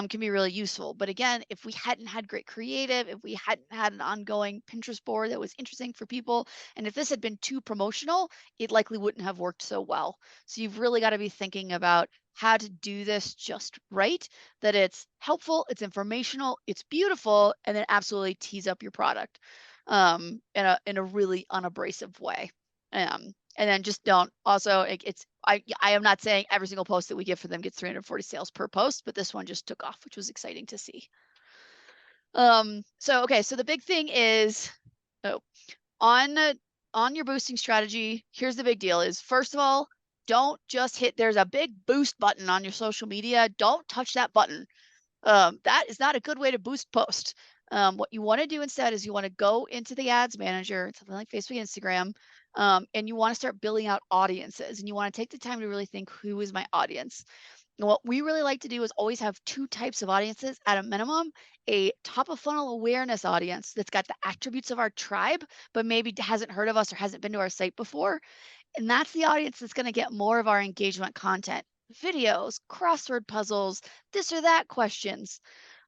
can be really useful. But again, if we hadn't had great creative, if we hadn't had an ongoing Pinterest board that was interesting for people, and if this had been too promotional, it likely wouldn't have worked so well. So you've really got to be thinking about how to do this just right, that it's helpful, it's informational, it's beautiful, and then absolutely tease up your product in a really unabrasive way. And then just don't also I am not saying every single post that we give for them gets 340 sales per post, but this one just took off, which was exciting to see. So the big thing is on your boosting strategy, here's the big deal is, first of all, don't just there's a big boost button on your social media. Don't touch that button. That is not a good way to boost post. What you want to do instead is you want to go into the ads manager, something like Facebook, Instagram, and you want to start building out audiences. And you want to take the time to really think, who is my audience? And what we really like to do is always have two types of audiences at a minimum: a top of funnel awareness audience that's got the attributes of our tribe, but maybe hasn't heard of us or hasn't been to our site before. And that's the audience that's going to get more of our engagement content, videos, crossword puzzles, this or that questions.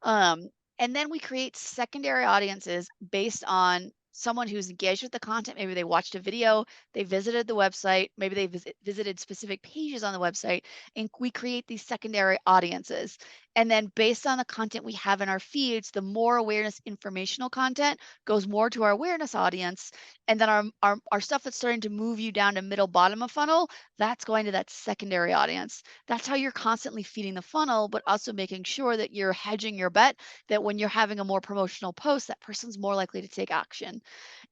And then we create secondary audiences based on someone who's engaged with the content. Maybe they watched a video, they visited the website, maybe they visited specific pages on the website, and we create these secondary audiences. And then based on the content we have in our feeds, the more awareness informational content goes more to our awareness audience. And then our stuff that's starting to move you down to middle bottom of funnel, that's going to that secondary audience. That's how you're constantly feeding the funnel, but also making sure that you're hedging your bet that when you're having a more promotional post, that person's more likely to take action.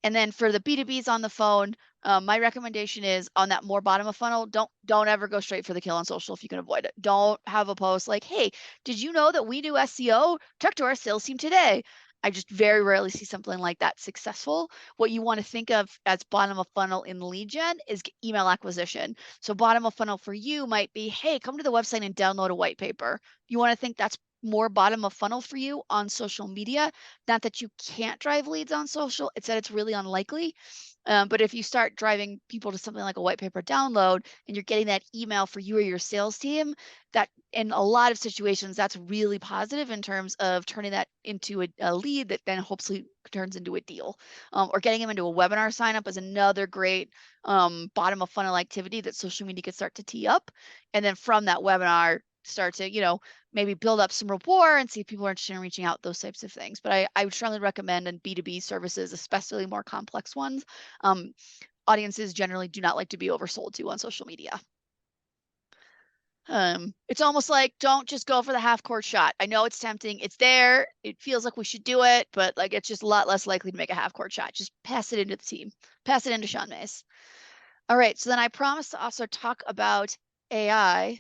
And then for the B2Bs on the phone, My recommendation is on that more bottom of funnel, don't ever go straight for the kill on social if you can avoid it. Don't have a post like, hey, did you know that we do SEO? Talk to our sales team today. I just very rarely see something like that successful. What you want to think of as bottom of funnel in lead gen is email acquisition. So bottom of funnel for you might be, hey, come to the website and download a white paper. You want to think that's more bottom of funnel for you on social media. Not that you can't drive leads on social, it's that it's really unlikely. But if you start driving people to something like a white paper download and you're getting that email for you or your sales team, that in a lot of situations, that's really positive in terms of turning that into a lead that then hopefully turns into a deal. Or getting them into a webinar sign up is another great bottom of funnel activity that social media could start to tee up. And then from that webinar, start to, maybe build up some rapport and see if people are interested in reaching out, those types of things. But I would strongly recommend in B2B services, especially more complex ones, um, audiences generally do not like to be oversold to on social media. It's almost like don't just go for the half court shot. I know it's tempting. It's there. It feels like we should do it, but like it's just a lot less likely to make a half court shot. Just pass it into the team. Pass it into Sean Mays. All right, so then I promised to also talk about AI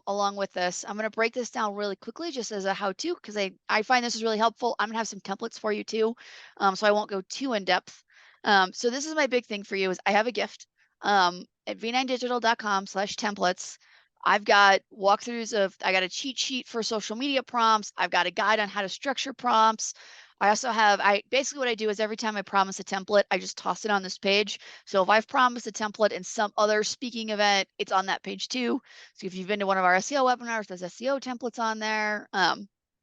along with this. I'm going to break this down really quickly just as a how-to because I find this is really helpful. I'm going to have some templates for you too, so I won't go too in depth. So this is my big thing for you is I have a gift at v9digital.com/templates. I've got walkthroughs I got a cheat sheet for social media prompts. I've got a guide on how to structure prompts. I also have, basically what I do is every time I promise a template, I just toss it on this page. So if I've promised a template in some other speaking event, it's on that page too. So if you've been to one of our SEO webinars, there's SEO templates on there,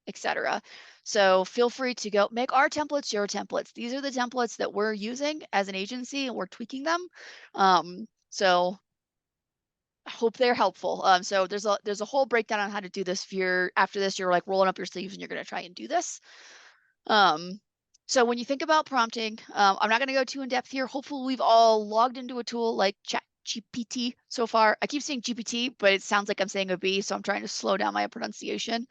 etc. So feel free to go make our templates your templates. These are the templates that we're using as an agency and we're tweaking them. So I hope they're helpful. So there's a whole breakdown on how to do this. If you're after this, you're like rolling up your sleeves and you're going to try and do this. So when you think about prompting, I'm not going to go too in depth here. Hopefully we've all logged into a tool like ChatGPT so far. I keep saying GPT, but it sounds like I'm saying a B, so I'm trying to slow down my pronunciation.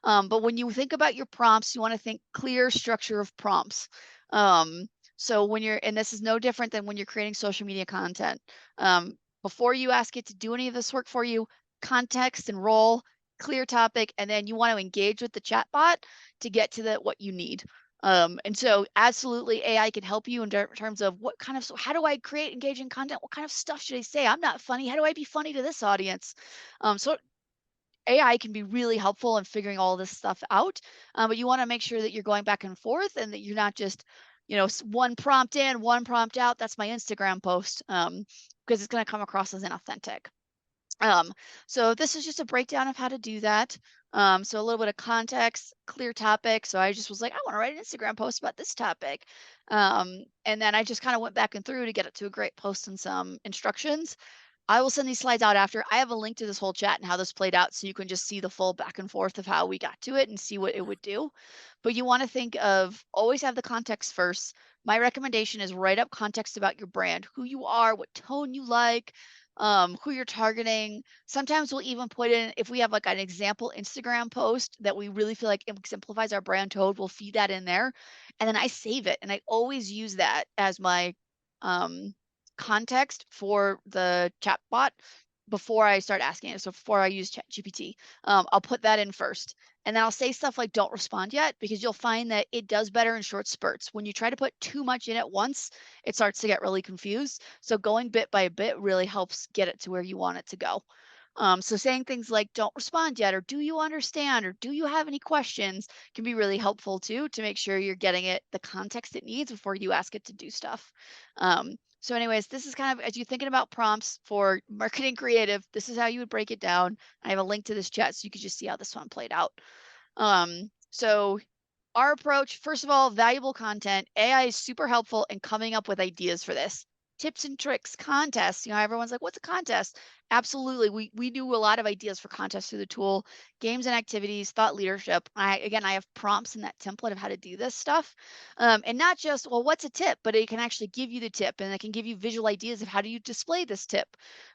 But when you think about your prompts, you want to think clear structure of prompts. So when and this is no different than when you're creating social media content. Before you ask it to do any of this work for you, context and role, clear topic, and then you want to engage with the chatbot to get to what you need. And so absolutely AI can help you in terms of how do I create engaging content? What kind of stuff should I say? I'm not funny. How do I be funny to this audience? So AI can be really helpful in figuring all this stuff out, but you want to make sure that you're going back and forth and that you're not just, one prompt in, one prompt out. That's my Instagram post because it's going to come across as inauthentic. So this is just a breakdown of how to do that. So a little bit of context, clear topic. So I just was like, I want to write an Instagram post about this topic. And then I just kind of went back and through to get it to a great post and some instructions. I will send these slides out after. I have a link to this whole chat and how this played out so you can just see the full back and forth of how we got to it and see what it would do. But you want to think of always have the context first. My recommendation is write up context about your brand, who you are, what tone you like, who you're targeting. Sometimes we'll even put in, if we have like an example Instagram post that we really feel like exemplifies our brand tone, we'll feed that in there. And then I save it. And I always use that as my context for the chatbot before I start asking it. So before I use ChatGPT, I'll put that in first. And then I'll say stuff like don't respond yet, because you'll find that it does better in short spurts. When you try to put too much in at once, it starts to get really confused. So going bit by bit really helps get it to where you want it to go. So saying things like don't respond yet, or do you understand, or do you have any questions can be really helpful too, to make sure you're getting it the context it needs before you ask it to do stuff. So anyways, this is kind of, as you're thinking about prompts for marketing creative, this is how you would break it down. I have a link to this chat so you could just see how this one played out. So our approach, first of all, valuable content. AI is super helpful in coming up with ideas for this. Tips and tricks, contests. Everyone's like, what's a contest? Absolutely. We do a lot of ideas for contests through the tool, games and activities, thought leadership. I have prompts in that template of how to do this stuff. And not just, well, what's a tip, but it can actually give you the tip and it can give you visual ideas of how do you display this tip,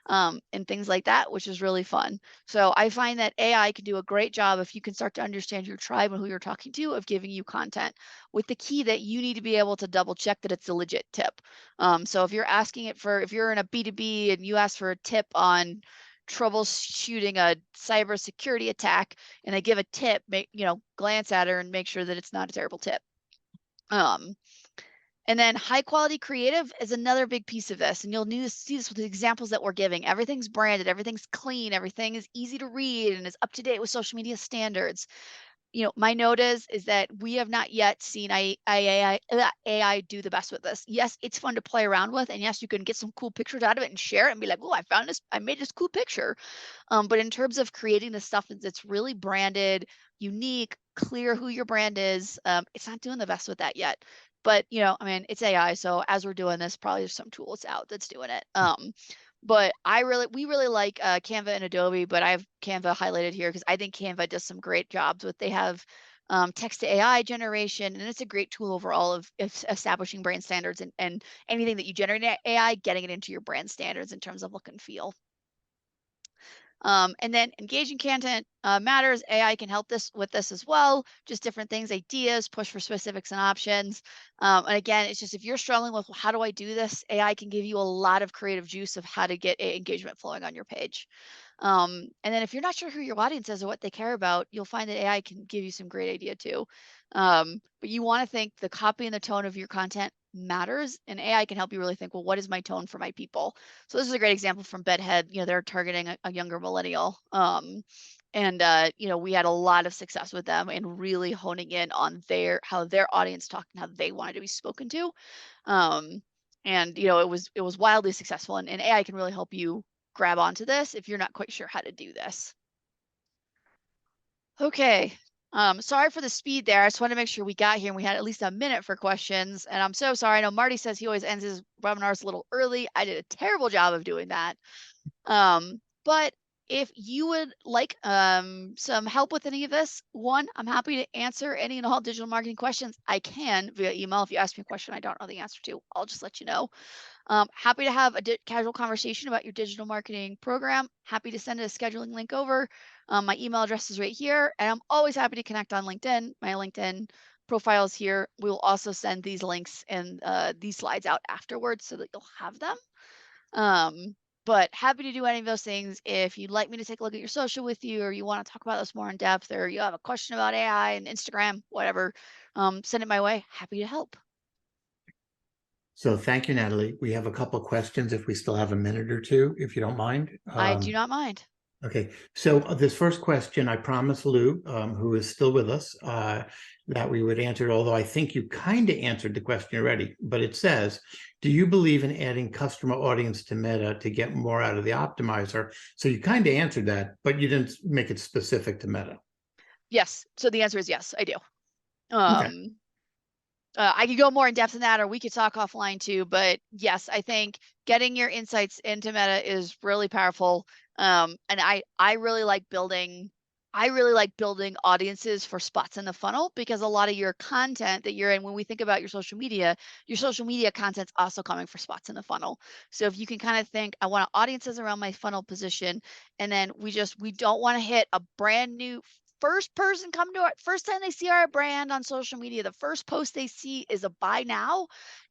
and things like that, which is really fun. So I find that AI can do a great job if you can start to understand your tribe and who you're talking to of giving you content, with the key that you need to be able to double check that it's a legit tip. So if you're asking it for, if you're in a B2B and you ask for a tip on troubleshooting a cybersecurity attack and they give a tip, glance at her and make sure that it's not a terrible tip. And then high quality creative is another big piece of this. And you'll see this with the examples that we're giving. Everything's branded, everything's clean, everything is easy to read and is up to date with social media standards. My note is that we have not yet seen AI do the best with this. Yes, it's fun to play around with, and yes, you can get some cool pictures out of it and share it and be like, "Oh, I found this. I made this cool picture." But in terms of creating the stuff that's really branded, unique, clear who your brand is, it's not doing the best with that yet. But it's AI, so as we're doing this, probably there's some tools out that's doing it. But we really like Canva and Adobe, but I have Canva highlighted here because I think Canva does some great jobs with, they have text to AI generation, and it's a great tool overall of establishing brand standards and anything that you generate in AI, getting it into your brand standards in terms of look and feel. And then engaging content matters. AI can help with this as well. Just different things, ideas, push for specifics and options. And again, it's just if you're struggling with, well, how do I do this? AI can give you a lot of creative juice of how to get engagement flowing on your page. And then if you're not sure who your audience is or what they care about, you'll find that AI can give you some great idea too. But you want to think the copy and the tone of your content matters, and AI can help you really think, well, what is my tone for my people? So this is a great example from Bedhead. They're targeting a younger millennial. And we had a lot of success with them and really honing in on how their audience talked and how they wanted to be spoken to. And it was wildly successful, and AI can really help you grab onto this if you're not quite sure how to do this. Okay. Sorry for the speed there. I just wanted to make sure we got here and we had at least a minute for questions. And I'm so sorry. I know Marty says he always ends his webinars a little early. I did a terrible job of doing that. But if you would like some help with any of this, one, I'm happy to answer any and all digital marketing questions I can via email. If you ask me a question I don't know the answer to, I'll just let you know. Happy to have a casual conversation about your digital marketing program. Happy to send a scheduling link over. My email address is right here, and I'm always happy to connect on LinkedIn. My LinkedIn profile is here. We will also send these links and these slides out afterwards so that you'll have them. But happy to do any of those things. If you'd like me to take a look at your social with you, or you want to talk about this more in depth, or you have a question about AI and Instagram, whatever, send it my way. Happy to help. So thank you, Natalie. We have a couple of questions if we still have a minute or two, if you don't mind. I do not mind. Okay, so this first question, I promised Lou, who is still with us, that we would answer it, although I think you kind of answered the question already, but it says, do you believe in adding customer audience to Meta to get more out of the optimizer? So you kind of answered that, but you didn't make it specific to Meta. Yes. So the answer is yes, I do. Okay. I could go more in depth in that, or we could talk offline too. But yes, I think getting your insights into Meta is really powerful. And I really like building audiences for spots in the funnel, because a lot of your content that you're in, when we think about your social media content's also coming for spots in the funnel. So if you can kind of think, I want audiences around my funnel position, and then we don't want to hit a brand new first person come to our first time they see our brand on social media, the first post they see is a buy now.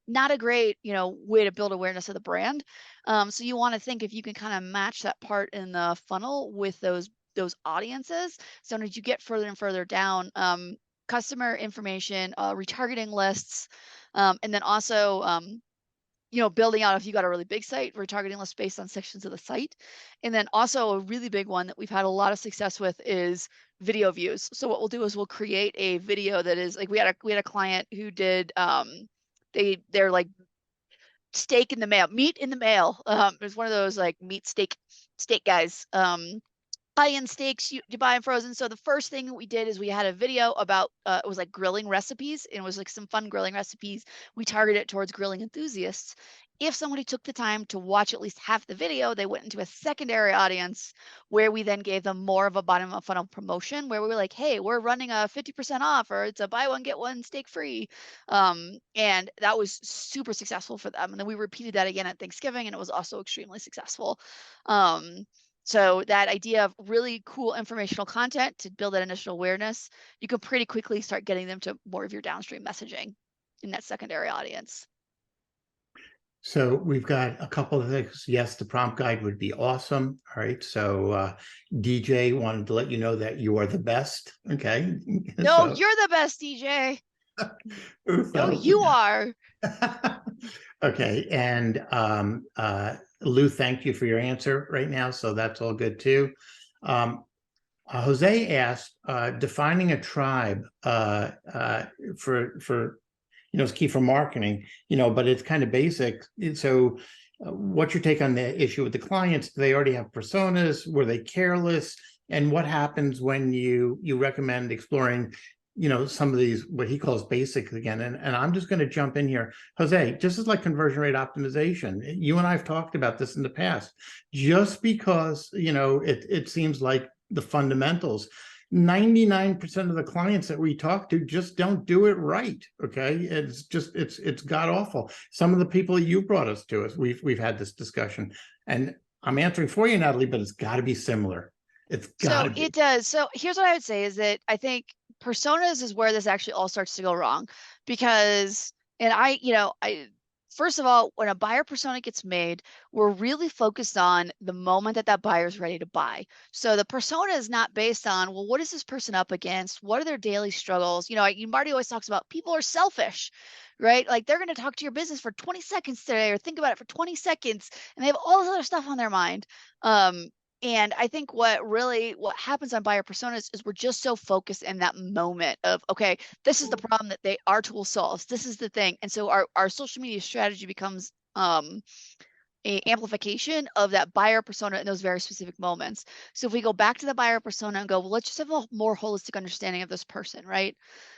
Not a great, way to build awareness of the brand. So you want to think if you can kind of match that part in the funnel with those audiences. So as you get further and further down, customer information, retargeting lists, and then also building out, if you got a really big site, retargeting lists based on sections of the site. And then also a really big one that we've had a lot of success with is video views. So what we'll do is we'll create a video that is like, we had a client who did, they're like steak in the mail, meat in the mail. It was one of those like meat steak guys. buy-in steaks, you buy in frozen. So the first thing we did is we had a video about it was like grilling recipes, and it was like some fun grilling recipes. We targeted it towards grilling enthusiasts. If somebody took the time to watch at least half the video, they went into a secondary audience where we then gave them more of a bottom of funnel promotion, where we were like, hey, we're running a 50% off, or it's a buy one get one steak free. And that was super successful for them. And then we repeated that again at Thanksgiving, and it was also extremely successful. So that idea of really cool informational content to build that initial awareness, you can pretty quickly start getting them to more of your downstream messaging in that secondary audience. So we've got a couple of things. Yes, the prompt guide would be awesome. All right. So DJ wanted to let you know that you are the best. Okay. No, So, you're the best, DJ. No, so you are. okay. And Lou, thank you for your answer right now. So that's all good too. Jose asked, defining a tribe for it's key for marketing, but it's kind of basic. So what's your take on the issue with the clients? Do they already have personas? Were they careless? And what happens when you recommend exploring, some of these, what he calls basics again? And I'm just going to jump in here. Jose, just as like conversion rate optimization, you and I have talked about this in the past. Just because, it seems like the fundamentals, 99% of the clients that we talk to just don't do it right. Okay. It's god awful. Some of the people you brought us to us, we've had this discussion, and I'm answering for you, Natalie, but it's got to be similar. It's got to be. It does. So here's what I would say is that I think personas is where this actually all starts to go wrong, because, and first of all, when a buyer persona gets made, we're really focused on the moment that that buyer is ready to buy. So the persona is not based on, well, what is this person up against? What are their daily struggles? Marty always talks about people are selfish, right? Like they're going to talk to your business for 20 seconds today, or think about it for 20 seconds, and they have all this other stuff on their mind. And I think what happens on buyer personas is we're just so focused in that moment of, okay, this is the problem that our tool solves. This is the thing. And so our social media strategy becomes a amplification of that buyer persona in those very specific moments. So if we go back to the buyer persona and go, well, let's just have a more holistic understanding of this person, right?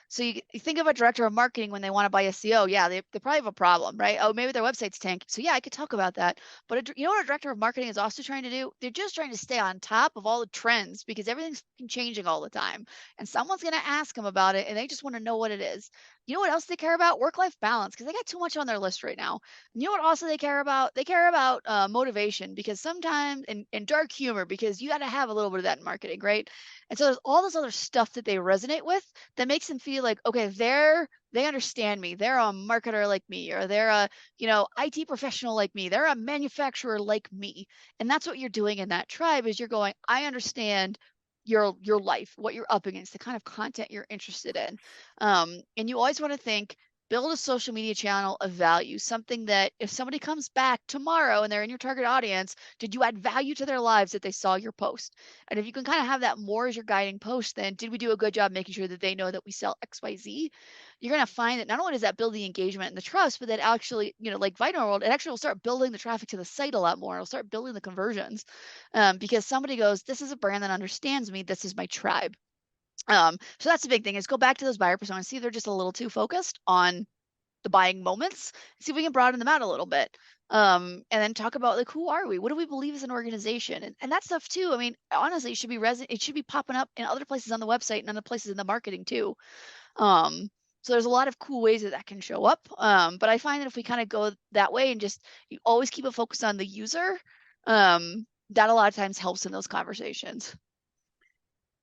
So you think of a director of marketing when they want to buy SEO. Yeah, they probably have a problem, right? Oh, maybe their website's tanking. So yeah, I could talk about that. But you know what a director of marketing is also trying to do? They're just trying to stay on top of all the trends, because everything's changing all the time. And someone's going to ask them about it, and they just want to know what it is. You know what else they care about? Work-life balance, because they got too much on their list right now. And you know what also they care about? They care about motivation, because sometimes, and dark humor, because you got to have a little bit of that in marketing, right? And so there's all this other stuff that they resonate with that makes them feel like, okay, they understand me. They're a marketer like me, or they're a, IT professional like me. They're a manufacturer like me. And that's what you're doing in that tribe, is you're going, I understand your life, what you're up against, the kind of content you're interested in. And you always want to think, build a social media channel of value, something that if somebody comes back tomorrow and they're in your target audience, did you add value to their lives that they saw your post? And if you can kind of have that more as your guiding post, then did we do a good job making sure that they know that we sell XYZ? You're going to find that not only does that build the engagement and the trust, but that actually, like Vitamin World, it actually will start building the traffic to the site a lot more. It'll start building the conversions, because somebody goes, this is a brand that understands me. This is my tribe. So that's the big thing, is go back to those buyer personas, see if they're just a little too focused on the buying moments, see if we can broaden them out a little bit. And then talk about, like, who are we? What do we believe as an organization? And that stuff too. I mean, honestly, it should be popping up in other places on the website and other places in the marketing too. So there's a lot of cool ways that can show up. But I find that if we kind of go that way and just, you always keep it focused on the user, that a lot of times helps in those conversations.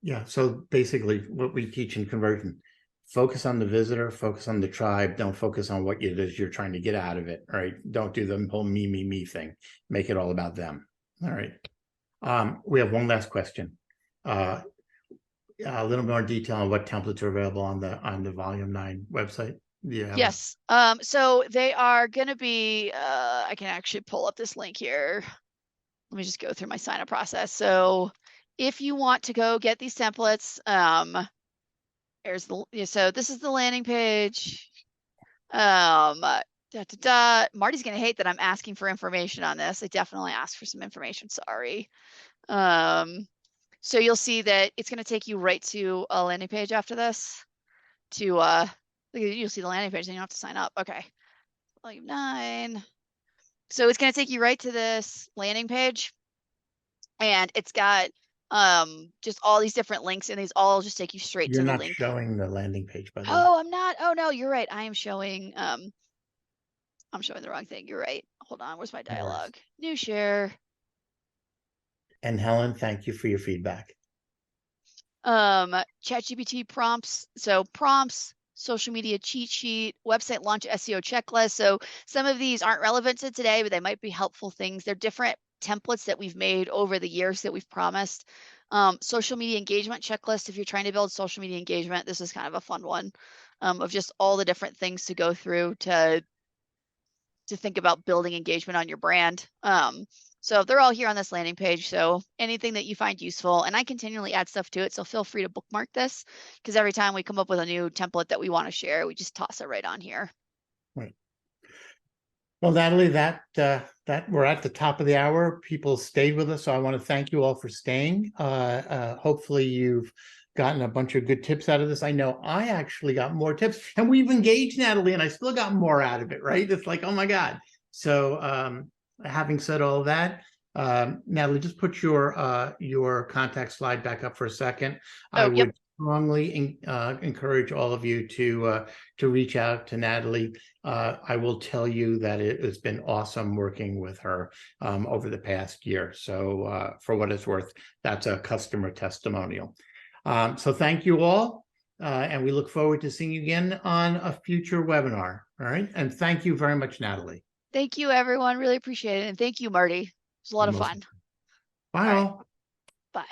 Yeah. So basically what we teach in conversion, focus on the visitor, focus on the tribe. Don't focus on what it is you're trying to get out of it. Right. Don't do the whole me thing. Make it all about them. All right. We have one last question. A little more detail on what templates are available on the Volume 9 website. Yeah. Yes. So they are going to be, I can actually pull up this link here. Let me just go through my sign up process. So if you want to go get these templates, so this is the landing page. Marty's going to hate that I'm asking for information on this. I definitely asked for some information. Sorry. So you'll see that it's going to take you right to a landing page after this to, you'll see the landing page and you don't have to sign up. Okay. Volume 9. So it's going to take you right to this landing page, and it's got just all these different links, and these all just take you straight You're to the not link. showing the landing page, by the way. Oh, I'm not. Oh no, you're right. I am showing I'm showing the wrong thing. You're right. Hold on. Where's my No worries. dialogue? New share. And Helen, thank you for your feedback. ChatGPT prompts. So prompts, social media cheat sheet, website launch SEO checklist. So some of these aren't relevant to today, but they might be helpful things. They're different templates that we've made over the years that we've promised. Social media engagement checklist. If you're trying to build social media engagement, this is kind of a fun one, of just all the different things to go through to think about building engagement on your brand. So they're all here on this landing page. So anything that you find useful, and I continually add stuff to it. So feel free to bookmark this, because every time we come up with a new template that we want to share, we just toss it right on here. Right. Well, Natalie, that we're at the top of the hour. People stayed with us, so I want to thank you all for staying. Hopefully you've gotten a bunch of good tips out of this. I know I actually got more tips, and we've engaged Natalie, and I still got more out of it, right? It's like, oh my God. So having said all of that, Natalie, just put your contact slide back up for a second. I Oh, yep. would strongly encourage all of you to reach out to Natalie. I will tell you that it has been awesome working with her over the past year. So for what it's worth, that's a customer testimonial. So thank you all. And we look forward to seeing you again on a future webinar. All right. And thank you very much, Natalie. Thank you, everyone. Really appreciate it. And thank you, Marty. It was a lot of fun. Bye All right. all. Bye.